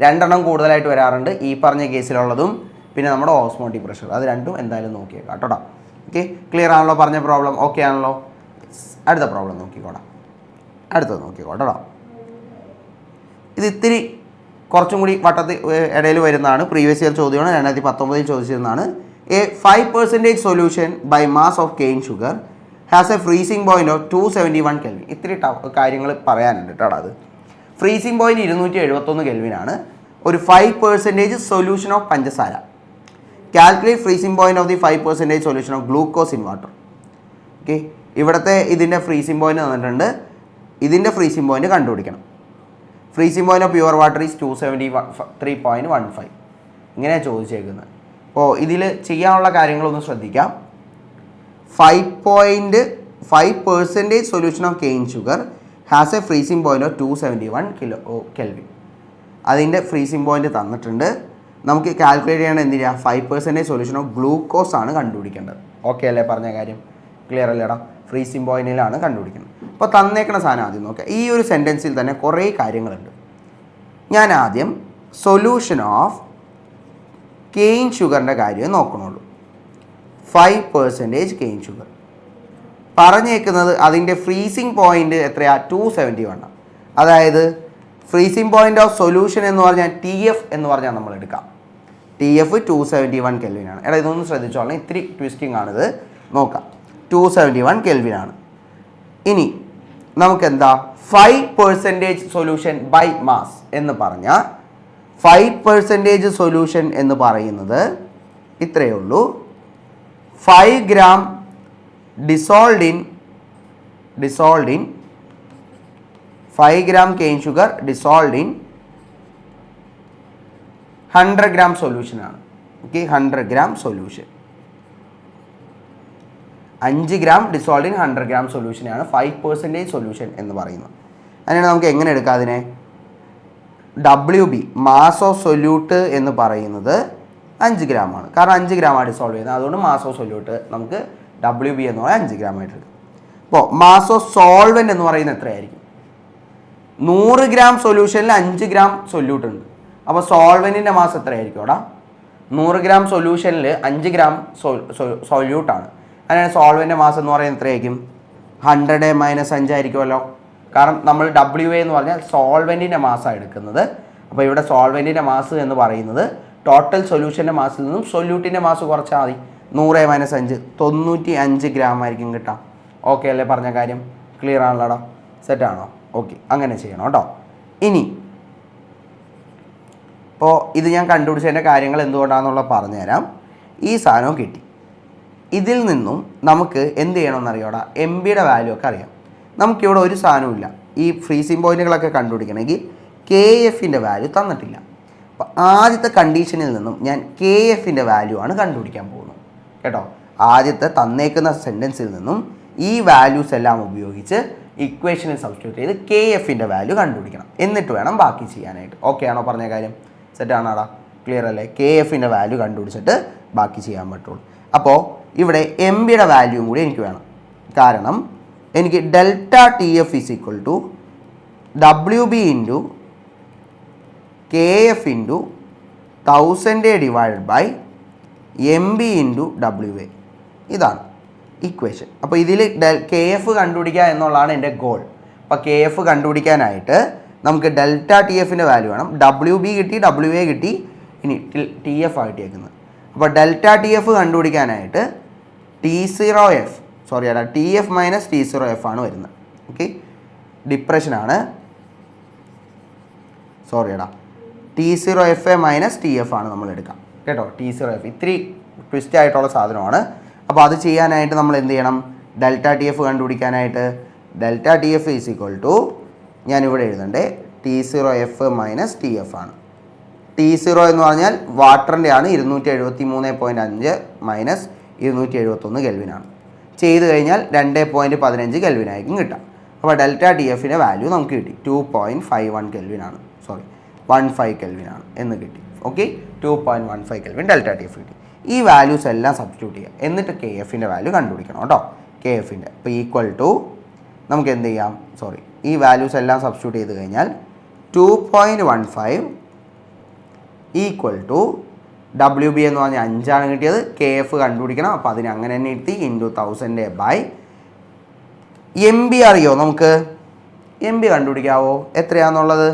[SPEAKER 1] 2 എണ്ണം കൂടുതലായിട്ട് വരാറുണ്ട്, ഈ പറഞ്ഞ കേസിലുള്ളതും പിന്നെ നമ്മുടെ ഓസ്മോട്ടിക് പ്രഷർ. അത് രണ്ടും എന്തായാലും നോക്കിയേക്കാം കേട്ടോ. ഓക്കെ, ക്ലിയർ ആണല്ലോ പറഞ്ഞ പ്രോബ്ലം? ഓക്കെ ആണല്ലോ? അടുത്ത പ്രോബ്ലം നോക്കിക്കോടാം, അടുത്തത് നോക്കിക്കോട്ടോ. ഇത് ഇത്തിരി കുറച്ചും കൂടി വട്ടത്തിൽ ഇടയിൽ വരുന്നതാണ്. പ്രീവിയസ് ഇയർ ചോദ്യമാണ്, 2019 ചോദിച്ചിരുന്നതാണ്. A 5% solution by mass of cane sugar has a freezing point of 271 Kelvin. ഇത്തിരി കാര്യങ്ങൾ പറയാനുണ്ട് കേട്ടോ. അത് ഫ്രീസിംഗ് പോയിന്റ് 271 കെൽവിനാണ്. ഒരു 5% സൊല്യൂഷൻ ഓഫ് പഞ്ചസാര. Calculate freezing point of the 5% solution of glucose in water. Okay, ഇവിടുത്തെ ഇതിൻ്റെ ഫ്രീസിംഗ് പോയിന്റ് തന്നിട്ടുണ്ട്. ഇതിൻ്റെ ഫ്രീസിംഗ് പോയിന്റ് കണ്ടുപിടിക്കണം. Freezing point of pure water is 273.15. ഇങ്ങനെയാണ് ചോദിച്ചേക്കുന്നത്. അപ്പോൾ ഇതിൽ ചെയ്യാനുള്ള കാര്യങ്ങളൊന്ന് ശ്രദ്ധിക്കാം. 5% solution of cane sugar has a freezing point of 271 kelvin. അതിൻ്റെ ഫ്രീസിംഗ് പോയിന്റ് തന്നിട്ടുണ്ട്. നമുക്ക് കാൽക്കുലേറ്റ് ചെയ്യേണ്ടത് എന്തിനാ? 5% സൊല്യൂഷൻ ഓഫ് ഗ്ലൂക്കോസ് ആണ് കണ്ടുപിടിക്കേണ്ടത്. ഓക്കെ അല്ലേ? പറഞ്ഞ കാര്യം ക്ലിയർ അല്ലേടാ? ഫ്രീസിംഗ് പോയിന്റിലാണ് കണ്ടുപിടിക്കുന്നത്. അപ്പോൾ തന്നേക്കണ സാധനം ആദ്യം നോക്കാം. ഈ ഒരു സെൻറ്റൻസിൽ തന്നെ കുറേ കാര്യങ്ങളുണ്ട്. ഞാൻ ആദ്യം സൊല്യൂഷൻ ഓഫ് കെയിൻ ഷുഗറിൻ്റെ കാര്യം നോക്കണുള്ളൂ. 5% കെയിൻ ഷുഗർ പറഞ്ഞേക്കുന്നത് അതിൻ്റെ ഫ്രീസിംഗ് പോയിന്റ് എത്രയാണ്? 271. അതായത് ഫ്രീസിംഗ് പോയിന്റ് ഓഫ് സൊല്യൂഷൻ എന്ന് പറഞ്ഞാൽ TF എന്ന് പറഞ്ഞാൽ നമ്മൾ എടുക്കാം. TF 271 കെൽവിനാണ്. എടാ ഇതൊന്ന് ശ്രദ്ധിച്ചോളാം, ഇത്തിരി ട്വിസ്റ്റിംഗ് ആണിത്. നോക്കാം, 271 കെൽവിനാണ്. ഇനി നമുക്കെന്താ 5% സൊല്യൂഷൻ ബൈ മാസ് എന്ന് പറഞ്ഞാൽ 5% സൊല്യൂഷൻ എന്ന് പറയുന്നത് ഇത്രയേ ഉള്ളൂ. 5 gram dissolved in 5 gram cane sugar dissolved in 100 gram solution ആണ്. Okay, 100 gram solution. 5 gram dissolved in 100 gram സൊല്യൂഷനാണ് 5% solution എന്ന് പറയുന്നത്. അതിനാണ് നമുക്ക് എങ്ങനെ എടുക്കാം അതിനെ? WB മാസ് ഓഫ് സൊല്യൂട്ട് എന്ന് പറയുന്നത് 5 gram ആണ്. കാരണം 5 gram ആണ് ഡിസോൾവ് ചെയ്യുന്നത്. അതുകൊണ്ട് മാസ് ഓഫ് സൊല്യൂട്ട് നമുക്ക് WB എന്ന് പറയുന്നത് 5 gram ആയിട്ട് എടുക്കും. അപ്പോൾ മാസ് ഓഫ് സോൾവെൻ്റ് എന്ന് പറയുന്നത് എത്രയായിരിക്കും? 100 gram സൊല്യൂഷനിൽ 5 gram സൊല്യൂട്ട് ഉണ്ട്. അപ്പോൾ സോൾവെൻറ്റിൻ്റെ മാസ് എത്രയായിരിക്കും അവിടെ? 100 gram സൊല്യൂഷനിൽ 5 gram സൊല്യൂട്ടാണ്. അതിനാണ് സോൾവെൻ്റെ മാസ് എന്ന് പറയുന്നത് എത്രയായിരിക്കും? 100 - 5 ആയിരിക്കുമല്ലോ. കാരണം നമ്മൾ WA എന്ന് പറഞ്ഞാൽ സോൾവെൻറ്റിൻ്റെ മാസ്സാണ് എടുക്കുന്നത്. അപ്പോൾ ഇവിടെ സോൾവെൻറ്റിൻ്റെ മാസ് എന്ന് പറയുന്നത് ടോട്ടൽ സൊല്യൂഷൻ്റെ മാസിൽ നിന്നും സൊല്യൂട്ടിൻ്റെ മാസ് കുറച്ചാൽ മതി. 100 - 5 95 gram ആയിരിക്കും കിട്ടാം. ഓക്കെ അല്ലേ? പറഞ്ഞ കാര്യം ക്ലിയർ ആണല്ലോടാ? സെറ്റാണോ? ഓക്കെ, അങ്ങനെ ചെയ്യണം കേട്ടോ. ഇനി ഇപ്പോൾ ഇത് ഞാൻ കണ്ടുപിടിച്ചതിൻ്റെ കാര്യങ്ങൾ എന്തുകൊണ്ടാണെന്നുള്ളത് പറഞ്ഞുതരാം. ഈ സാധനവും കിട്ടി. ഇതിൽ നിന്നും നമുക്ക് എന്ത് ചെയ്യണമെന്നറിയോടാ? MBയുടെ വാല്യൂ ഒക്കെ അറിയാം. നമുക്കിവിടെ ഒരു സാധനമില്ല. ഈ ഫ്രീസിംഗ് പോയിന്റുകളൊക്കെ കണ്ടുപിടിക്കണമെങ്കിൽ KFൻ്റെ വാല്യൂ തന്നിട്ടില്ല. അപ്പോൾ ആദ്യത്തെ കണ്ടീഷനിൽ നിന്നും ഞാൻ KFൻ്റെ വാല്യൂ ആണ് കണ്ടുപിടിക്കാൻ പോകുന്നത് കേട്ടോ. ആദ്യത്തെ തന്നേക്കുന്ന സെൻറ്റൻസിൽ നിന്നും ഈ വാല്യൂസ് എല്ലാം ഉപയോഗിച്ച് ഇക്വേഷനിൽ സബ്സ്റ്റിറ്റ്യൂട്ട് ചെയ്ത് KFൻ്റെ വാല്യൂ കണ്ടുപിടിക്കണം. എന്നിട്ട് വേണം ബാക്കി ചെയ്യാനായിട്ട്. ഓക്കെ ആണോ? പറഞ്ഞ കാര്യം സെറ്റാണോടാ? ക്ലിയർ അല്ലേ? KFൻ്റെ വാല്യൂ കണ്ടുപിടിച്ചിട്ട് ബാക്കി ചെയ്യാൻ പറ്റുള്ളൂ. അപ്പോൾ ഇവിടെ MBയുടെ വാല്യൂയും കൂടി എനിക്ക് വേണം. കാരണം എനിക്ക് delta TF = WB × KF × 1000 / MB × WA. ഇതാണ് ഇക്വേഷൻ. അപ്പോൾ ഇതിൽ KF കണ്ടുപിടിക്കുക എന്നുള്ളതാണ് എൻ്റെ ഗോൾ. അപ്പോൾ KF കണ്ടുപിടിക്കാനായിട്ട് നമുക്ക് ഡെൽറ്റ TFൻ്റെ വാല്യൂ വേണം. WB കിട്ടി, WA കിട്ടി, ഇനി TF ആയിട്ടേക്കുന്നത്. അപ്പോൾ ഡെൽറ്റ TF കണ്ടുപിടിക്കാനായിട്ട് TF - T0F ആണ് വരുന്നത്. ഓക്കെ, ഡിപ്രഷനാണ്. T0FA - TF ആണ് നമ്മൾ എടുക്കാം കേട്ടോ. T0F ഇത്തിരി ട്വിസ്റ്റ് ആയിട്ടുള്ള സാധനമാണ്. അപ്പോൾ അത് ചെയ്യാനായിട്ട് നമ്മൾ എന്ത് ചെയ്യണം? ഡെൽറ്റ TF കണ്ടുപിടിക്കാനായിട്ട് ഡെൽറ്റ TF = ഞാനിവിടെ എഴുതണ്ടേ T0F - TF ആണ്. T0 എന്ന് പറഞ്ഞാൽ വാട്ടറിൻ്റെ ആണ്. 273.5 - 271 കെൽവിനാണ്. ചെയ്ത് കഴിഞ്ഞാൽ 2.15 കെൽവിനായിരിക്കും കിട്ടാം. അപ്പോൾ ഡെൽറ്റ TFൻ്റെ വാല്യൂ നമുക്ക് കിട്ടി 2.51 കെൽവിനാണ്. 15 കെൽവിനാണ് എന്ന് കിട്ടി. ഓക്കെ, 2.15 കെൽവിൻ ഡെൽറ്റ TF കിട്ടി. ഈ വാല്യൂസ് എല്ലാം സബ്സ്റ്റിറ്റ്യൂട്ട് ചെയ്യുക. എന്നിട്ട് KFൻ്റെ വാല്യൂ കണ്ടുപിടിക്കണം കേട്ടോ. KFൻ്റെ ഇപ്പോൾ ഈക്വൽ ടു നമുക്ക് എന്ത് ചെയ്യാം? ഈ വാല്യൂസ് എല്ലാം സബ്സ്റ്റിറ്റ്യൂട്ട് ചെയ്ത് കഴിഞ്ഞാൽ 2.15 = WB എന്ന് പറഞ്ഞാൽ 5 ആണ് കിട്ടിയത്. KF കണ്ടുപിടിക്കണം. അപ്പോൾ അതിന് അങ്ങനെ തന്നെ എത്തി × 1000 / MB അറിയോ? നമുക്ക് MB കണ്ടുപിടിക്കാവോ എത്രയാണെന്നുള്ളത്?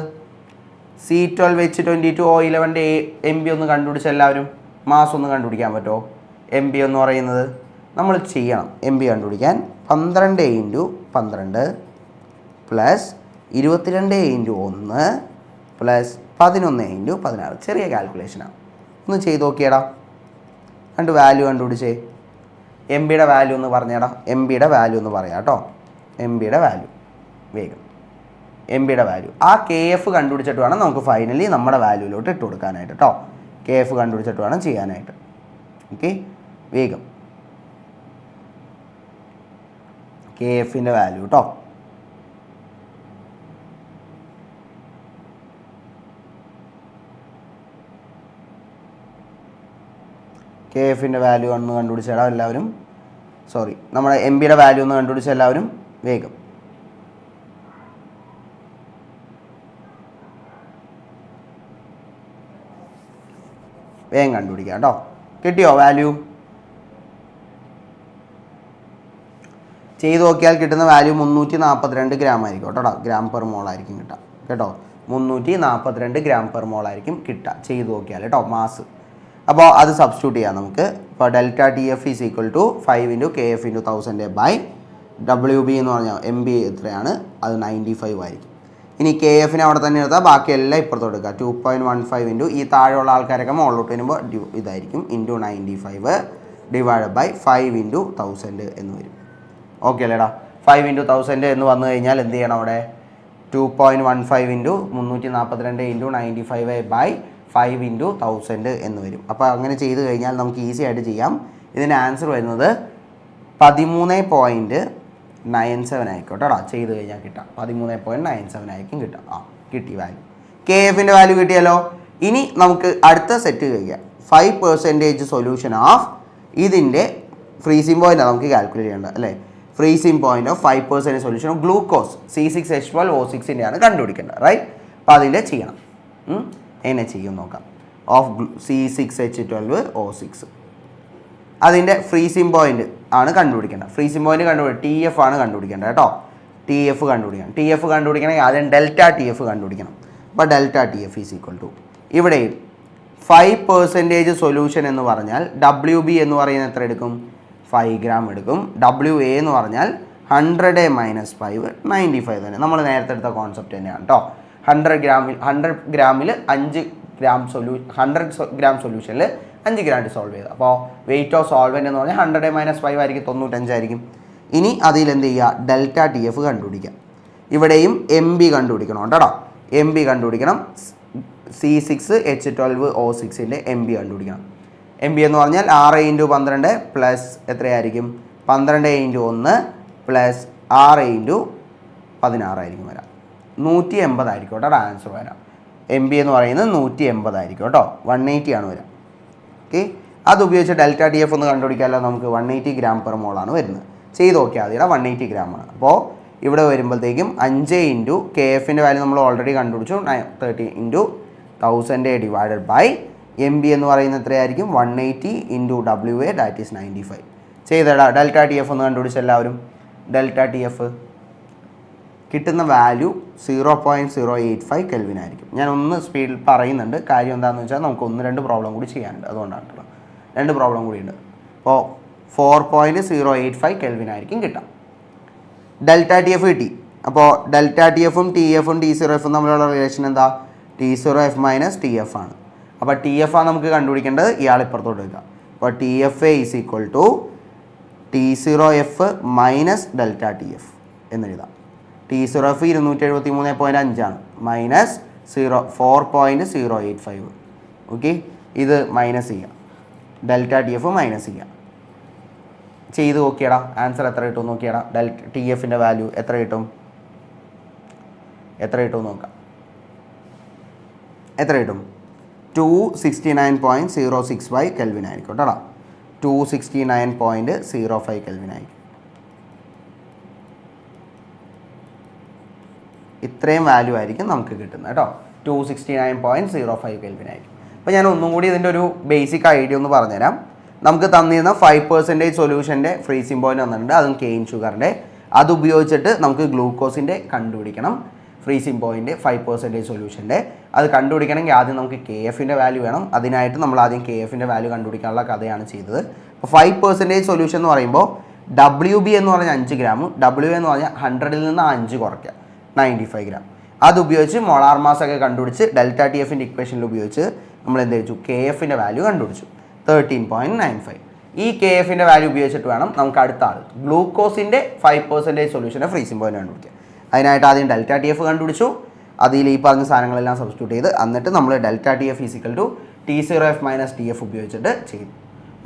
[SPEAKER 1] C12H22O11 MB ഒന്ന് കണ്ടുപിടിച്ച എല്ലാവരും മാസം ഒന്ന് കണ്ടുപിടിക്കാൻ പറ്റുമോ? MB എന്ന് പറയുന്നത് നമ്മൾ ചെയ്യണം. MB കണ്ടുപിടിക്കാൻ 12 × 12 + 22 ഇൻറ്റു 1 പ്ലസ് 11 ഇൻറ്റു 16. ചെറിയ കാൽക്കുലേഷനാണ്, ഒന്ന് ചെയ്ത് നോക്കിയടാ. രണ്ട് വാല്യൂ കണ്ടുപിടിച്ചേ. എം ബിയുടെ വാല്യൂ എന്ന് പറഞ്ഞേടാ. എം ബിയുടെ വാല്യൂ എന്ന് പറയാം കേട്ടോ. എം ബിയുടെ വാല്യൂ വേഗം. എം ബിയുടെ വാല്യൂ ആ കെ എഫ് കണ്ടുപിടിച്ചിട്ട് വേണം നമുക്ക് ഫൈനലി നമ്മുടെ വാല്യൂയിലോട്ട് ഇട്ട് കൊടുക്കാനായിട്ട് കേട്ടോ. കെ എഫ് കണ്ടുപിടിച്ചിട്ട് വേണം ചെയ്യാനായിട്ട്. ഓക്കെ, വേഗം കെ എഫിൻ്റെ വാല്യൂ കേട്ടോ. കെ എഫിൻ്റെ വാല്യൂ ഒന്ന് കണ്ടുപിടിച്ചാൽ എല്ലാവരും, സോറി നമ്മുടെ എം ബിയുടെ വാല്യൂ ഒന്ന് കണ്ടുപിടിച്ച എല്ലാവരും വേഗം. വേഗം കണ്ടുപിടിക്കാം കേട്ടോ. കിട്ടിയോ വാല്യൂ? ചെയ്ത് നോക്കിയാൽ കിട്ടുന്ന വാല്യൂ 342 ഗ്രാം ആയിരിക്കും കേട്ടോ. ഗ്രാം പെർ മോൾ ആയിരിക്കും കിട്ടുക കേട്ടോ. 342 ഗ്രാം പെർ മോൾ ആയിരിക്കും കിട്ടുക ചെയ്ത് നോക്കിയാൽ കേട്ടോ, മാസ്. അപ്പോൾ അത് സബ്സ്റ്റിറ്റ്യൂട്ട് ചെയ്യാം നമുക്ക്. ഇപ്പോൾ delta T F is equal to 5 into K F into 1000 by W B എന്ന് പറഞ്ഞാൽ എം ബി എത്രയാണ്, അത് 95 ആയിരിക്കും. ഇനി കെ എഫിനെ അവിടെ തന്നെ എടുത്താൽ ബാക്കിയെല്ലാം ഇപ്പുറത്തോട്ട് എടുക്കുക. 2.15 ഇൻറ്റു ഈ താഴെയുള്ള ആൾക്കാരൊക്കെ മുകളിലോട്ട് വരുമ്പോൾ ഇതായിരിക്കും ഇൻറ്റു 95 ഡിവൈഡ് ബൈ 5 ഇൻറ്റു 1000 എന്ന് വരും. ഓക്കെ അല്ലേടാ. 5 ഇൻറ്റു 1000 എന്ന് വന്നു കഴിഞ്ഞാൽ എന്ത് ചെയ്യണം അവിടെ? 2.15 ഇൻറ്റു 342 ഇൻറ്റു 95 ബൈ 5 ഇൻറ്റു 1000 എന്ന് വരും. അപ്പോൾ അങ്ങനെ ചെയ്ത് കഴിഞ്ഞാൽ നമുക്ക് ഈസി ആയിട്ട് ചെയ്യാം. ഇതിൻ്റെ ആൻസർ വരുന്നത് 13.97 ആയിരിക്കും കേട്ടോ. ചെയ്ത് കഴിഞ്ഞാൽ കിട്ടാം 13.97 ആയിരിക്കും കിട്ടാം. കിട്ടി വാല്യൂ. കെ എഫിൻ്റെ വാല്യൂ കിട്ടിയല്ലോ. ഇനി നമുക്ക് അടുത്ത സെറ്റ് കഴിക്കാം. 5% സൊല്യൂഷൻ ഓഫ് ഇതിൻ്റെ ഫ്രീസിംഗ് പോയിൻ്റ് നമുക്ക് കാൽക്കുലേറ്റ് ചെയ്യേണ്ടത് അല്ലേ. Freezing point of 5% solution of glucose C6H12O6ൻ്റെയാണ് കണ്ടുപിടിക്കേണ്ടത്, റൈറ്റ്. അപ്പോൾ അതിൻ്റെ ചെയ്യണം. എങ്ങനെ ചെയ്യും നോക്കാം. ഓഫ് C6H12O6 അതിൻ്റെ ഫ്രീസിംഗ് പോയിൻ്റ് ആണ് കണ്ടുപിടിക്കേണ്ടത്. ഫ്രീസിംഗ് പോയിൻ്റ് ടി എഫ് ആണ് കണ്ടുപിടിക്കേണ്ടത് കേട്ടോ. ടി എഫ് കണ്ടുപിടിക്കണമെങ്കിൽ ആദ്യം ഡെൽറ്റ ടി എഫ് കണ്ടുപിടിക്കണം. അപ്പോൾ delta T F is equal to ഇവിടെയും 5% സൊല്യൂഷൻ എന്ന് പറഞ്ഞാൽ ഡബ്ല്യു ബി എന്ന് പറയുന്നത് എത്ര എടുക്കും? 5 ഗ്രാം എടുക്കും. ഡബ്ല്യു എ എന്ന് പറഞ്ഞാൽ 100 മൈനസ് 5 95 തന്നെ. നമ്മൾ നേരത്തെ എടുത്ത കോൺസെപ്റ്റ് തന്നെയാണ് കേട്ടോ. 100 ഗ്രാമിൽ 5 ഗ്രാം 100 ഗ്രാം സൊല്യൂഷനിൽ 5 ഗ്രാം സോൾവ് ചെയ്ത്. അപ്പോൾ വെയിറ്റ് ഓഫ് സോൾവെൻ്റ് എന്ന് പറഞ്ഞാൽ 100 മൈനസ് 5 ആയിരിക്കും, 95 ആയിരിക്കും. ഇനി അതിൽ എന്ത് ചെയ്യുക? ഡെൽറ്റ ടി എഫ് കണ്ടുപിടിക്കാം. ഇവിടെയും എം ബി കണ്ടുപിടിക്കണം കേട്ടോ. എം ബി കണ്ടുപിടിക്കണം. C6H12O6ൻ്റെ എം ബി കണ്ടുപിടിക്കണം. എം ബി എന്ന് പറഞ്ഞാൽ 6 ഇൻറ്റു 12 പ്ലസ് എത്രയായിരിക്കും? 12 ഇൻറ്റു 1 പ്ലസ് 6 ഇൻറ്റു 16 ആയിരിക്കും വരാം. 180 ആയിരിക്കും കേട്ടോ ആൻസർ വരാം. എം ബി എന്ന് പറയുന്നത് 180 ആയിരിക്കും കേട്ടോ. 180 ആണ് വരാം. ഓക്കെ, അത് ഉപയോഗിച്ച് ഡെൽറ്റ ടി എഫ് ഒന്ന് കണ്ടുപിടിക്കാമല്ലോ നമുക്ക്. 180 ഗ്രാം പെർ മോളാണ് വരുന്നത്. ചെയ്ത് നോക്കിയാൽ മതിയുടെ 180 ഗ്രാമാണ്. അപ്പോൾ ഇവിടെ വരുമ്പോഴത്തേക്കും 5 ഇൻറ്റു കെ എഫിൻ്റെ വാല്യൂ നമ്മൾ ഓൾറെഡി കണ്ടുപിടിച്ചു. 30 into 1000 divided by M B എന്ന് പറയുന്നത് എത്രയായിരിക്കും? 180 into W A that is 95. ചെയ്തേടാ. ഡെൽറ്റ ടി എഫ് ഒന്ന് കണ്ടുപിടിച്ച എല്ലാവരും. ഡെൽറ്റ ടി എഫ് കിട്ടുന്ന വാല്യൂ 0.085 കെൽവിൻ ആയിരിക്കും. ഞാൻ ഒന്ന് സ്പീഡിൽ പറയുന്നുണ്ട്. കാര്യം എന്താണെന്ന് വെച്ചാൽ നമുക്ക് 1-2 പ്രോബ്ലം കൂടി ചെയ്യാനുണ്ട്, അതുകൊണ്ടാണ്. 2 പ്രോബ്ലം കൂടി ഉണ്ട്. അപ്പോൾ 4.085 കെൽവിൻ ആയിരിക്കും കിട്ടാം. ഡെൽറ്റ ടി എഫ് കിട്ടി. അപ്പോൾ ഡെൽറ്റ ടി എഫും ടി എഫും T0F തമ്മിലുള്ള റിലേഷൻ എന്താ? T0F മൈനസ് ടി എഫ് ആണ്. അപ്പോൾ ടി എഫ് ആണ് നമുക്ക് കണ്ടുപിടിക്കേണ്ടത്. ഇയാൾ ഇപ്പുറത്തോട്ട് എടുക്കുക. അപ്പോൾ T F A is equal to T0F minus delta T F എന്നെഴുതാം. T0F 273.5 ആണ് മൈനസ് 4.085. ഓക്കെ, ഇത് മൈനസ് ചെയ്യാം. ഡെൽറ്റ ടി എഫ് മൈനസ് ചെയ്യാം. ചെയ്ത് നോക്കിയടാ. ആൻസർ എത്ര കിട്ടും നോക്കിയടാ. ഡെൽറ്റ ടി എഫിൻ്റെ വാല്യൂ എത്ര കിട്ടും? നോക്കാം. എത്ര കിട്ടും? 269.065 കെൽവിൻ ആയിരിക്കും കേട്ടോ. 269.05 കെൽവിൻ ആയിരിക്കും. ഇത്രയും വാല്യൂ ആയിരിക്കും നമുക്ക് കിട്ടുന്നത് കേട്ടോ. 269.05 കെൽവിൻ ആയിരിക്കും. അപ്പോൾ ഞാൻ ഒന്നും കൂടി ഇതിൻ്റെ ഒരു ബേസിക് ഐഡിയ ഒന്ന് പറഞ്ഞുതരാം. നമുക്ക് തന്നിരുന്ന 5% സൊല്യൂഷൻ്റെ ഫ്രീസിംഗ് പോയിന്റ് തന്നിട്ടുണ്ട്, അതും കെയിൻ ഷുഗറിൻ്റെ. അത് ഉപയോഗിച്ചിട്ട് നമുക്ക് ഗ്ലൂക്കോസിൻ്റെ കണ്ടുപിടിക്കണം. ഫ്രീസിംഗ് പോയിന്റ് 5% സൊല്യൂഷൻ്റെ അത് കണ്ടുപിടിക്കണമെങ്കിൽ ആദ്യം നമുക്ക് കെ എഫിൻ്റെ വാല്യൂ വേണം. അതിനായിട്ട് നമ്മൾ ആദ്യം കെ എഫിൻ്റെ വാല്യൂ കണ്ടുപിടിക്കാനുള്ള കഥയാണ് ചെയ്തത്. അപ്പോൾ 5% സൊല്യൂഷൻ എന്ന് പറയുമ്പോൾ ഡബ്ല്യു ബി എന്ന് പറഞ്ഞാൽ 5 ഗ്രാം, ഡബ്ല്യു എന്ന് പറഞ്ഞാൽ 100ൽ നിന്ന് 5 കുറയ്ക്കുക, 95 ഗ്രാം. അത് ഉപയോഗിച്ച് മോളാർ മാസ് ഒക്കെ കണ്ടുപിടിച്ച് ഡെൽറ്റ ടി എഫിൻ്റെ ഇക്വേഷനിൽ ഉപയോഗിച്ച് നമ്മൾ എന്ത് വെച്ചു, കെ എഫിൻ്റെ വാല്യൂ കണ്ടുപിടിച്ചു 13.95. ഈ കെ എഫിൻ്റെ വാല്യൂ ഉപയോഗിച്ചിട്ട് വേണം നമുക്ക് അടുത്ത ആൾ ഗ്ലൂക്കോസിൻ്റെ 5% സൊല്യൂഷൻ്റെ ഫ്രീസിംഗ് പോയിന്റ് കണ്ടുപിടിക്കുക. അതിനായിട്ട് ആദ്യം ഡെൽറ്റ ടി എഫ് കണ്ടുപിടിച്ചു, അതിൽ ഈ പറഞ്ഞ സാധനങ്ങളെല്ലാം സബ്സ്റ്റിറ്റ്യൂട്ട് ചെയ്ത് എന്നിട്ട് നമ്മൾ delta T F is equal to T0F minus T F ഉപയോഗിച്ചിട്ട് ചെയ്തു.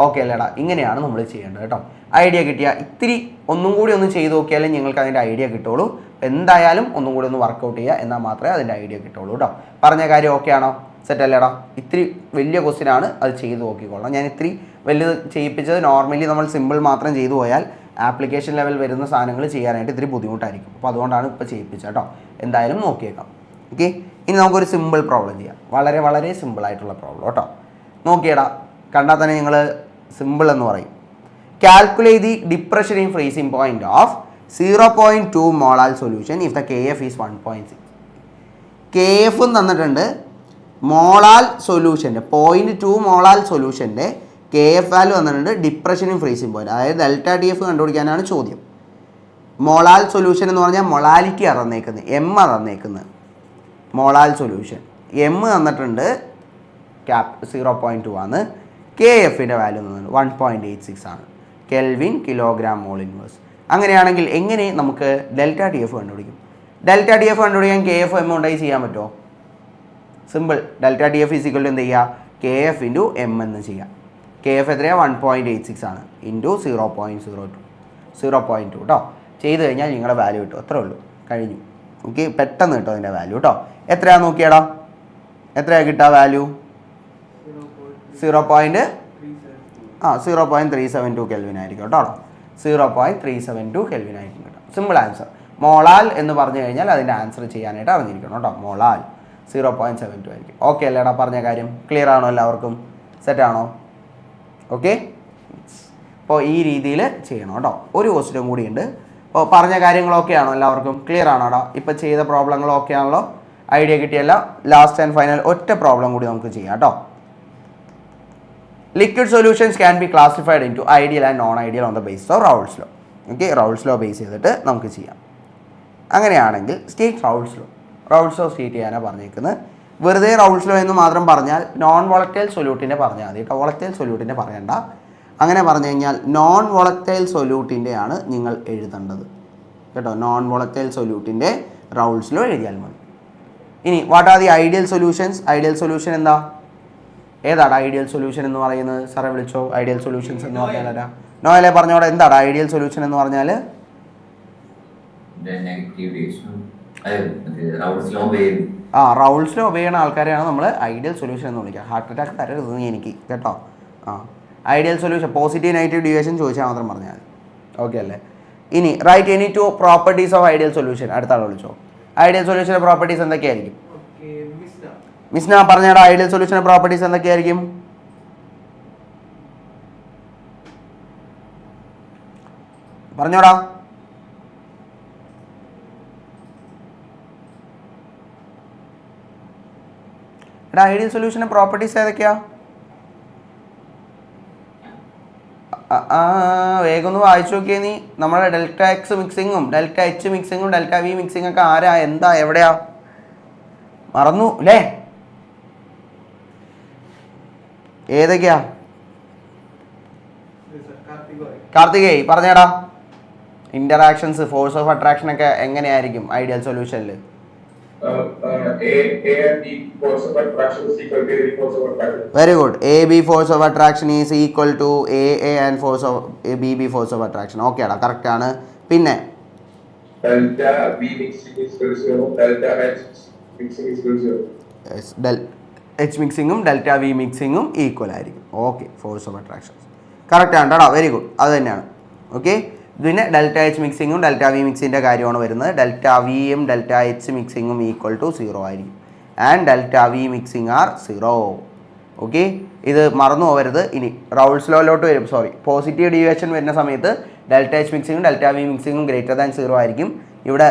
[SPEAKER 1] ഓക്കെ അല്ലേടാ, ഇങ്ങനെയാണ് നമ്മൾ ചെയ്യേണ്ടത് കേട്ടോ. ഐഡിയ കിട്ടിയ ഇത്തിരി ഒന്നും കൂടി ഒന്ന് ചെയ്ത് നോക്കിയാലേ നിങ്ങൾക്ക് അതിൻ്റെ ഐഡിയ കിട്ടുള്ളൂ. എന്തായാലും ഒന്നും കൂടി ഒന്ന് വർക്കൗട്ട് ചെയ്യുക, എന്നാൽ മാത്രമേ അതിൻ്റെ ഐഡിയ കിട്ടുള്ളൂ കേട്ടോ. പറഞ്ഞ കാര്യം ഓക്കെ ആണോ? സെറ്റ് അല്ലേടാ? ഇത്തിരി വലിയ ക്വസ്റ്റ്യൻ ആണ്, അത് ചെയ്ത് നോക്കിക്കോളാം. ഞാൻ ഇത്തിരി വലുത് ചെയ്യിപ്പിച്ചത് നോർമലി നമ്മൾ സിമ്പിൾ മാത്രം ചെയ്തു പോയാൽ ആപ്ലിക്കേഷൻ ലെവൽ വരുന്ന സാധനങ്ങൾ ചെയ്യാനായിട്ട് ഇത്തിരി ബുദ്ധിമുട്ടായിരിക്കും. അപ്പോൾ അതുകൊണ്ടാണ് ഇപ്പോൾ ചെയ്യിപ്പിച്ചത് കേട്ടോ. എന്തായാലും നോക്കിയേക്കാം. ഓക്കെ, ഇനി നമുക്കൊരു സിമ്പിൾ പ്രോബ്ലം ചെയ്യാം. വളരെ വളരെ സിമ്പിളായിട്ടുള്ള പ്രോബ്ലം കേട്ടോ. നോക്കിയടാ, കണ്ടാൽ തന്നെ നിങ്ങൾ സിമ്പിൾ എന്ന് പറയും. Calculate the depression in freezing point of 0.2 molal solution if the K F is 1.6. K എഫും തന്നിട്ടുണ്ട്, മോളാൽ സൊല്യൂഷൻ്റെ 0.2 മോളാൽ സൊല്യൂഷൻ്റെ കെ എഫ് വാല്യൂ തന്നിട്ടുണ്ട്, ഡിപ്രഷൻ ഇൻ ഫ്രീസിംഗ് പോയിന്റ്, അതായത് ഡെൽറ്റ ടി എഫ് കണ്ടുപിടിക്കാനാണ് ചോദ്യം. മോളാൽ സൊല്യൂഷൻ എന്ന് പറഞ്ഞാൽ മൊളാലിറ്റി തന്നേക്കുന്നത്, എം തന്നേക്കുന്നത് മോളാൽ സൊല്യൂഷൻ. എം തന്നിട്ടുണ്ട് 0.2 ആണ്. കെ എഫിൻ്റെ വാല്യൂ തന്നിട്ടുണ്ട് 1.86 ആണ്, കെൽവിൻ കിലോഗ്രാം മോൾ ഇൻവേഴ്സ്. അങ്ങനെയാണെങ്കിൽ എങ്ങനെ നമുക്ക് ഡെൽറ്റ ടി എഫ് കണ്ടുപിടിക്കും? ഡെൽറ്റ ടി എഫ് കണ്ടുപിടിക്കാൻ കെ എഫ് എം ഉണ്ടായി ചെയ്യാൻ പറ്റുമോ? Simple. Delta T F is equal എന്ത് ചെയ്യുക, കെ എഫ് ഇൻറ്റു എം എന്ന് ചെയ്യാം. കെ എഫ് എത്രയാണ്? 1.86 ആണ്, ഇൻറ്റു 0.2 കേട്ടോ. ചെയ്ത് കഴിഞ്ഞാൽ നിങ്ങളുടെ വാല്യൂ കിട്ടും. അത്രേ ഉള്ളൂ, കഴിഞ്ഞു. ഓക്കെ, പെട്ടെന്ന് കിട്ടും അതിൻ്റെ വാല്യൂ കേട്ടോ. എത്രയാണെന്ന് നോക്കിയാടാ, എത്രയാണ് കിട്ടുക വാല്യൂ? 0.372 കെൽവിൻ ആയിരിക്കും കേട്ടോ. 0.372 കെൽവിൻ ആയിരിക്കും കേട്ടോ. Simple answer. മോളാൽ എന്ന് പറഞ്ഞു കഴിഞ്ഞാൽ അതിൻ്റെ ആൻസർ ചെയ്യാനായിട്ട് അറിഞ്ഞിരിക്കണം കേട്ടോ. മോളാൽ 0.72 ആയിരിക്കും. ഓക്കെ അല്ലേടാ? പറഞ്ഞ കാര്യം ക്ലിയർ ആണോ? എല്ലാവർക്കും സെറ്റാണോ? ഓക്കെ, അപ്പോൾ ഈ രീതിയിൽ ചെയ്യണം കേട്ടോ. ഒരു ക്വസ്റ്റ്യൻ കൂടിയുണ്ട്. അപ്പോൾ പറഞ്ഞ കാര്യങ്ങളൊക്കെ ആണോ? എല്ലാവർക്കും ക്ലിയർ ആണോടാ? ഇപ്പോൾ ചെയ്ത പ്രോബ്ലങ്ങളൊക്കെ ആണല്ലോ? ഐഡിയ കിട്ടിയല്ല? ലാസ്റ്റ് ആൻഡ് ഫൈനൽ ഒറ്റ പ്രോബ്ലം കൂടി നമുക്ക് ചെയ്യാം കേട്ടോ. Liquid solutions can be classified into ideal and non ideal on the basis of Raoult's law. Okay, Raoult's law base ചെയ്തിട്ട് നമുക്ക് ചെയ്യാം. അങ്ങനെയാണെങ്കിൽ state Raoult's law. Raoult's law state ചെയ്യാനാണ് പറഞ്ഞേക്കുന്നത്. വെറുതെ റൗൾസ് ലോ എന്ന് മാത്രം പറഞ്ഞാൽ നോൺ വോളറ്റൈൽ സൊല്യൂട്ടിൻ്റെ പറഞ്ഞാൽ മതി കേട്ടോ. വോളറ്റൈൽ സൊല്യൂട്ടിൻ്റെ പറയണ്ട. അങ്ങനെ പറഞ്ഞു കഴിഞ്ഞാൽ നോൺ വോളറ്റൈൽ സൊല്യൂട്ടിൻ്റെയാണ് നിങ്ങൾ എഴുതേണ്ടത് കേട്ടോ. നോൺ വോളറ്റൈൽ സൊല്യൂട്ടിൻ്റെ റൗൾസ് ലോ എഴുതിയാൽ മതി. ഇനി what are the ideal solutions? Ideal solution എന്താ? ഏതാണ് ഐഡിയൽ സൊല്യൂഷൻ എന്ന് പറയുന്നത്? സാറേ വിളിച്ചോ. ഐഡിയൽ സൊല്യൂഷൻസ് എന്ന് പറഞ്ഞാൽ ആരാ? നോയലെ പറഞ്ഞോടെ, എന്താണ് ഐഡിയൽ സൊല്യൂഷൻ എന്ന് പറഞ്ഞാൽ? റൗൾസ് ലോ ഒബേ ചെയ്യുന്ന ആൾക്കാരെയാണ് നമ്മൾ ഐഡിയൽ സൊല്യൂഷൻ എന്ന് വിളിക്കുക. ഹാർട്ട് അറ്റാക്ക് തരരുത് നീ എനിക്ക് കേട്ടോ. Ideal solution positive negative deviation ചോദിച്ചാൽ മാത്രം പറഞ്ഞാൽ മതി. ഓക്കെ അല്ലേ? ഇനി write any two properties of ideal solution. അടുത്ത ആൾ വിളിച്ചോ. ഐഡിയൽ സൊല്യൂഷൻ്റെ പ്രോപ്പർട്ടീസ് എന്തൊക്കെയായിരിക്കും? മിസ്ന പറഞ്ഞാടാ, ഐഡിയൽ സൊല്യൂഷൻ്റെ പ്രോപ്പർട്ടീസ് എന്തൊക്കെയായിരിക്കും? പറഞ്ഞോടാ. എടാ, ഐഡിയൽ സൊല്യൂഷൻ്റെ പ്രോപ്പർട്ടീസ് ഏതൊക്കെയാ? വേഗം ഒന്ന് വായിച്ചു നോക്കിയേ നീ. നമ്മുടെ ഡെൽറ്റ എക്സ് മിക്സിങ്ങും ഡെൽറ്റ എച്ച് മിക്സിങ്ങും ഡെൽറ്റ വി മിക്സിംഗ് ഒക്കെ ആരാ, എന്താ, എവിടെയാ? മറന്നു അല്ലേ? ഏതൊക്കെയാ? കാർത്തികേയ് പറഞ്ഞേടാ. ഇന്ററാക്ഷൻസ്, ഫോഴ്സ് ഓഫ് അട്രാക്ഷൻ ഒക്കെ എങ്ങനെയായിരിക്കും ഐഡിയൽ സൊല്യൂഷനിൽ? Very good. A B force of attraction is equal to A and force of B B force of attraction. Okay ആടാ, കറക്റ്റ് ആണ്. പിന്നെ എച്ച് മിക്സിങ്ങും ഡെൽറ്റ വി മിക്സിങ്ങും ഈക്വൽ ആയിരിക്കും. Okay, force of attraction correct ആണ് കേട്ടോ. Very good, അത് തന്നെയാണ്. ഓക്കെ, പിന്നെ ഡെൽറ്റ എച്ച് മിക്സിങ്ങും ഡെൽറ്റ വി മിക്സിൻ്റെ കാര്യമാണ് വരുന്നത്. ഡെൽറ്റ വിയും ഡെൽറ്റ എച്ച് മിക്സിങ്ങും ഈക്വൽ ടു 0 ആയിരിക്കും. And delta V mixing are 0. Okay, ഇത് മറന്നു പോകരുത്. ഇനി റൗൾസ് ലോയിലോട്ട് വരും, പോസിറ്റീവ് ഡീവിയേഷൻ വരുന്ന സമയത്ത് ഡെൽറ്റ എച്ച് മിക്സിങ്ങും ഡെൽറ്റ വി മിക്സിങ്ങും ഗ്രേറ്റർ ദാൻ 0 ആയിരിക്കും. ഇവിടെ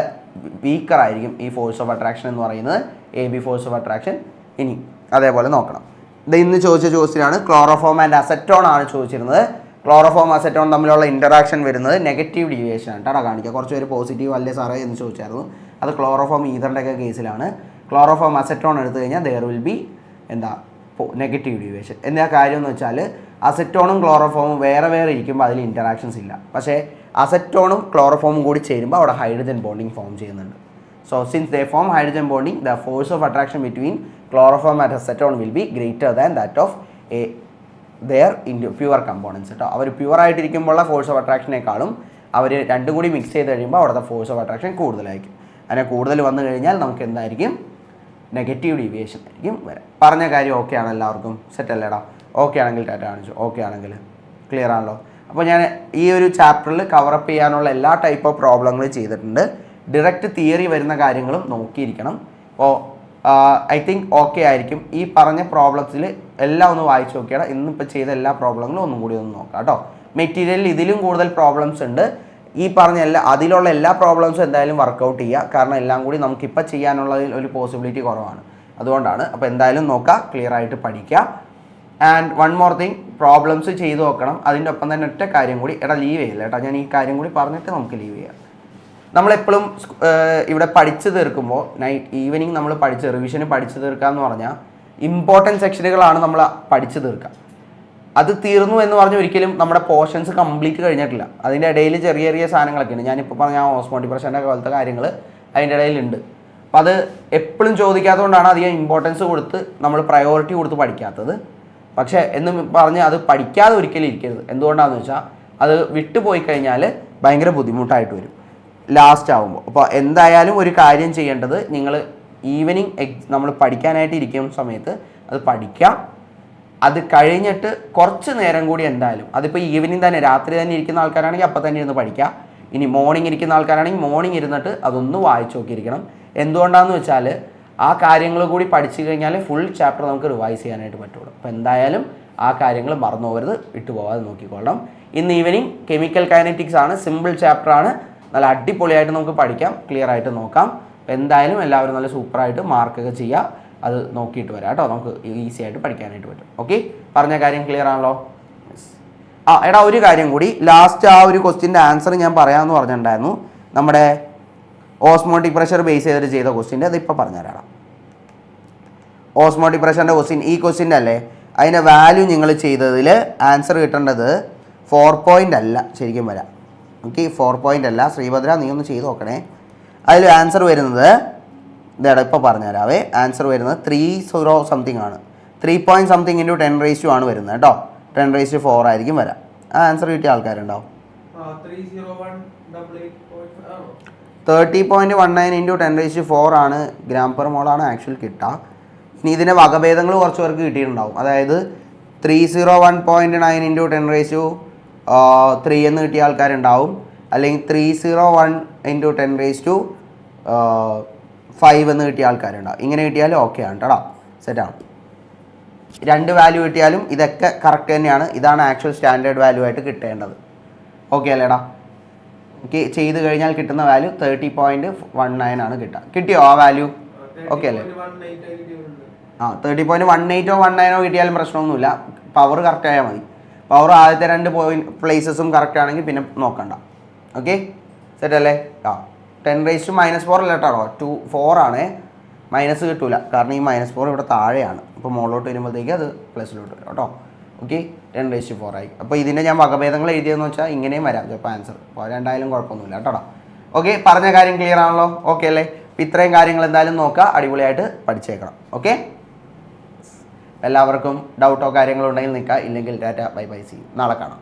[SPEAKER 1] വീക്കർ ആയിരിക്കും ഈ ഫോഴ്സ് ഓഫ് അട്രാക്ഷൻ എന്ന് പറയുന്നത്, A B force of attraction. ഇനി അതേപോലെ നോക്കണം. ഇത് ഇന്ന് ചോദിച്ച ചോദ്യത്തിലാണ്. ക്ലോറോഫോം ആൻഡ് അസറ്റോൺ ആണ് ചോദിച്ചിരുന്നത്. ക്ലോറോഫോം അസറ്റോൺ തമ്മിലുള്ള ഇൻറ്ററാക്ഷൻ വരുന്നത് നെഗറ്റീവ് ഡീവിയേഷൻ ആണ് കേട്ടോ. കാണിക്കുക. കുറച്ച് പേര് പോസിറ്റീവ് അല്ലേ സാറേ എന്ന് ചോദിച്ചായിരുന്നു. അത് ക്ലോറോഫോം ഈതറിൻ്റെ ഒക്കെ കേസിലാണ്. ക്ലോറോഫോം അസെറ്റോൺ എടുത്തു കഴിഞ്ഞാൽ ദെയർ വിൽ ബി എന്താ നെഗറ്റീവ് ഡീവിയേഷൻ. എന്താ കാര്യം എന്ന് വെച്ചാൽ അസെറ്റോണും ക്ലോറോഫോമും വേറെ വേറെ ഇരിക്കുമ്പോൾ അതിൽ ഇൻറ്ററാക്ഷൻസ് ഇല്ല. പക്ഷേ അസെറ്റോണും ക്ലോറോഫോമും കൂടി ചേരുമ്പോൾ അവിടെ ഹൈഡ്രജൻ ബോണ്ടിങ് ഫോം ചെയ്യുന്നുണ്ട്. So since they form hydrogen bonding, the force of attraction between chloroform and acetone will be greater than that of their pure components കേട്ടോ. അവർ പ്യുവറായിട്ടിരിക്കുമ്പോഴുള്ള ഫോഴ്സ് ഓഫ് അട്രാക്ഷനേക്കാളും അവർ രണ്ടും കൂടി മിക്സ് ചെയ്ത് കഴിയുമ്പോൾ അവിടുത്തെ ഫോഴ്സ് ഓഫ് അട്രാക്ഷൻ കൂടുതലായിരിക്കും. അങ്ങനെ കൂടുതൽ വന്നു കഴിഞ്ഞാൽ നമുക്ക് എന്തായിരിക്കും? നെഗറ്റീവ് ഡീവിയേഷൻ ആയിരിക്കും വരാം. പറഞ്ഞ കാര്യം ഓക്കെ ആണ് എല്ലാവർക്കും? സെറ്റ് അല്ലേടാ? ഓക്കെ ആണെങ്കിൽ ടാറ്റ കാണിച്ചു. ഓക്കെ ആണെങ്കിൽ ക്ലിയർ ആണല്ലോ. അപ്പോൾ ഞാൻ ഈ ഒരു ചാപ്റ്ററിൽ കവറപ്പ് ചെയ്യാനുള്ള എല്ലാ ടൈപ്പ് ഓഫ് പ്രോബ്ലങ്ങളും ചെയ്തിട്ടുണ്ട്. ഡയറക്റ്റ് തിയറി വരുന്ന കാര്യങ്ങളും നോക്കിയിരിക്കണം. അപ്പോൾ ഐ തിങ്ക് ഓക്കെ ആയിരിക്കും. ഈ പറഞ്ഞ പ്രോബ്ലംസിൽ എല്ലാം ഒന്ന് വായിച്ച് നോക്കിയാൽ ഇന്നിപ്പോൾ ചെയ്ത എല്ലാ പ്രോബ്ലങ്ങളും ഒന്നും കൂടി ഒന്ന് നോക്കാം കേട്ടോ. മെറ്റീരിയലിൽ ഇതിലും കൂടുതൽ പ്രോബ്ലംസ് ഉണ്ട്. ഈ പറഞ്ഞ അതിലുള്ള എല്ലാ പ്രോബ്ലംസും എന്തായാലും വർക്കൗട്ട് ചെയ്യുക. കാരണം എല്ലാം കൂടി നമുക്കിപ്പോൾ ചെയ്യാനുള്ളതിൽ ഒരു പോസിബിലിറ്റി കുറവാണ്. അതുകൊണ്ടാണ്. അപ്പോൾ എന്തായാലും നോക്കുക, ക്ലിയർ ആയിട്ട് പഠിക്കുക. And one more thing, problems ചെയ്ത് നോക്കണം. അതിൻ്റെ ഒപ്പം തന്നെ ഒറ്റ കാര്യം കൂടി, ലീവ് ചെയ്യില്ല കേട്ടോ. ഞാൻ ഈ കാര്യം കൂടി പറഞ്ഞിട്ട് നമുക്ക് ലീവ് ചെയ്യാം. നമ്മളെപ്പോഴും ഇവിടെ പഠിച്ചു തീർക്കുമ്പോൾ ഈവനിങ് നമ്മൾ റിവിഷന് പഠിച്ചു തീർക്കുക എന്ന് പറഞ്ഞാൽ ഇമ്പോർട്ടൻറ്റ് സെക്ഷനുകളാണ് നമ്മൾ പഠിച്ചു തീർക്കുക. അത് തീർന്നു എന്ന് പറഞ്ഞ് ഒരിക്കലും നമ്മുടെ പോർഷൻസ് കംപ്ലീറ്റ് കഴിഞ്ഞിട്ടില്ല. അതിൻ്റെ ഇടയിൽ ചെറിയ ചെറിയ സാധനങ്ങളൊക്കെ ഉണ്ട്. ഞാനിപ്പോൾ പറഞ്ഞ ഓസ്മോട്ടിക് പ്രഷറിൻ്റെ പോലത്തെ കാര്യങ്ങൾ അതിൻ്റെ ഇടയിലുണ്ട്. അപ്പോൾ അത് എപ്പോഴും ചോദിക്കാത്തതുകൊണ്ടാണ് അധികം ഇമ്പോർട്ടൻസ് കൊടുത്ത് നമ്മൾ പ്രയോറിറ്റി കൊടുത്ത് പഠിക്കാത്തത്. പക്ഷേ എന്ന് പറഞ്ഞ് അത് പഠിക്കാതെ ഒരിക്കലും ഇരിക്കരുത്. എന്തുകൊണ്ടാണെന്ന് വെച്ചാൽ അത് വിട്ടുപോയി കഴിഞ്ഞാൽ ഭയങ്കര ബുദ്ധിമുട്ടായിട്ട് വരും ലാസ്റ്റ് ആകുമ്പോൾ. അപ്പോൾ എന്തായാലും ഒരു കാര്യം ചെയ്യേണ്ടത്, നിങ്ങൾ ഈവനിങ് നമ്മൾ പഠിക്കാനായിട്ട് ഇരിക്കുന്ന സമയത്ത് അത് പഠിക്കാം. അത് കഴിഞ്ഞിട്ട് കുറച്ച് നേരം കൂടി എന്തായാലും, അതിപ്പോൾ ഈവനിങ് തന്നെ രാത്രി തന്നെ ഇരിക്കുന്ന ആൾക്കാരാണെങ്കിൽ അപ്പം തന്നെ ഇരുന്ന് പഠിക്കുക. ഇനി മോർണിംഗ് ഇരിക്കുന്ന ആൾക്കാരാണെങ്കിൽ മോർണിംഗ് ഇരുന്നിട്ട് അതൊന്ന് വായിച്ച് നോക്കിയിരിക്കണം. എന്തുകൊണ്ടാണെന്ന് വെച്ചാൽ ആ കാര്യങ്ങൾ കൂടി പഠിച്ചു കഴിഞ്ഞാൽ ഫുൾ ചാപ്റ്റർ നമുക്ക് റിവൈസ് ചെയ്യാനായിട്ട് പറ്റുള്ളൂ. അപ്പോൾ എന്തായാലും ആ കാര്യങ്ങൾ മറന്നു പോകരുത്, വിട്ടുപോകാതെ നോക്കിക്കൊള്ളണം. ഇന്ന് ഈവനിങ് കെമിക്കൽ കൈനറ്റിക്സ് ആണ്, സിമ്പിൾ ചാപ്റ്ററാണ്. നല്ല അടിപൊളിയായിട്ട് നമുക്ക് പഠിക്കാം, ക്ലിയർ ആയിട്ട് നോക്കാം. അപ്പോൾ എന്തായാലും എല്ലാവരും നല്ല സൂപ്പറായിട്ട് മാർക്കൊക്കെ ചെയ്യുക. അത് നോക്കിയിട്ട് വരാം കേട്ടോ. നമുക്ക് ഈസി ആയിട്ട് പഠിക്കാനായിട്ട് പറ്റും. ഓക്കെ, പറഞ്ഞ കാര്യം ക്ലിയർ ആണല്ലോ? എടാ ഒരു കാര്യം കൂടി, ലാസ്റ്റ് ആ ഒരു ക്വസ്റ്റ്യൻ്റെ ആൻസർ ഞാൻ പറയാമെന്ന് പറഞ്ഞിട്ടുണ്ടായിരുന്നു. നമ്മുടെ ഓസ്മോട്ടിക് പ്രഷർ ബേസ് ചെയ്തിട്ട് ചെയ്ത ക്വസ്റ്റ്യൻ്റെ അതിപ്പോൾ പറഞ്ഞുതരാം. ഓസ്മോട്ടിക് പ്രഷറിൻ്റെ ക്വസ്റ്റ്യൻ ഈ ക്വസ്റ്റ്യൻ്റെ അല്ലേ? അതിൻ്റെ വാല്യൂ നിങ്ങൾ ചെയ്തതിൽ ആൻസർ കിട്ടേണ്ടത് 4 അല്ല, ശരിക്കും വരാം. ഓക്കെ, 4 അല്ല. ശ്രീഭദ്ര നീ ഒന്ന് ചെയ്ത് നോക്കണേ. അതിൽ ആൻസർ വരുന്നത് ഇതേടാ, ഇപ്പോൾ പറഞ്ഞുതരാവേ. ആൻസർ വരുന്നത് 30 സംതിങ് ആണ്. 3 something × 10⁻² ആണ് വരുന്നത് കേട്ടോ. 10⁻4 ആയിരിക്കും വരാം. ആ ആൻസർ കിട്ടിയ ആൾക്കാരുണ്ടാവും. 30.19 × 10⁻4 ആണ് ഗ്രാം/മോൾ ആണ് ആക്ച്വൽ കിട്ടുക. ഇനി ഇതിൻ്റെ വകഭേദങ്ങൾ കുറച്ച് പേർക്ക് കിട്ടിയിട്ടുണ്ടാവും. അതായത് 301.9 × 10⁻3 എന്ന് കിട്ടിയ ആൾക്കാരുണ്ടാവും. അല്ലെങ്കിൽ 301 × 10⁻5 എന്ന് കിട്ടിയ ആൾക്കാരുണ്ടാവും. ഇങ്ങനെ കിട്ടിയാലും ഓക്കെ ആണ് കേട്ടോ, സെറ്റാണ്. 2 വാല്യൂ കിട്ടിയാലും ഇതൊക്കെ കറക്റ്റ് തന്നെയാണ്. ഇതാണ് ആക്ച്വൽ സ്റ്റാൻഡേർഡ് വാല്യൂ ആയിട്ട് കിട്ടേണ്ടത്. ഓക്കെ അല്ലേടാ? ഓക്കെ, ചെയ്ത് കഴിഞ്ഞാൽ കിട്ടുന്ന വാല്യൂ 30.19 ആണ് കിട്ടുക. കിട്ടിയോ ആ വാല്യൂ? ഓക്കെ അല്ലേ? 30.18 19 കിട്ടിയാലും പ്രശ്നമൊന്നുമില്ല. പവർ കറക്റ്റ് ആയാൽ മതി. പവർ ആദ്യത്തെ 2 പ്ലേസസും കറക്റ്റ് ആണെങ്കിൽ പിന്നെ നോക്കണ്ട. ഓക്കെ, സെറ്റ് അല്ലേ? 10⁻⁻4 അല്ല കേട്ടോ, 4 ആണേ. മൈനസ് കിട്ടൂല, കാരണം ഈ -4 ഇവിടെ താഴെയാണ്. അപ്പോൾ മുകളിലോട്ട് വരുമ്പോഴത്തേക്ക് അത് പ്ലസിലോട്ട് വരും കേട്ടോ. ഓക്കെ, 10⁻4 ആയി. അപ്പോൾ ഇതിൻ്റെ ഞാൻ വകഭേദങ്ങൾ എഴുതിയെന്ന് വെച്ചാൽ ഇങ്ങനെയും വരാം ചിലപ്പോൾ ആൻസർ. അപ്പോൾ രണ്ടായാലും കുഴപ്പമൊന്നുമില്ല കേട്ടോ. ഓക്കെ, പറഞ്ഞ കാര്യം ക്ലിയർ ആണല്ലോ? ഓക്കെ അല്ലേ? അപ്പോൾ ഇത്രയും കാര്യങ്ങൾ എന്തായാലും നോക്കുക, അടിപൊളിയായിട്ട് പഠിച്ചേക്കണം. ഓക്കെ, എല്ലാവർക്കും ഡൗട്ടോ കാര്യങ്ങളോ ഉണ്ടെങ്കിൽ നിൽക്കുക, ഇല്ലെങ്കിൽ ടാറ്റ ബൈ ബൈ, സി നാളെ കാണാം.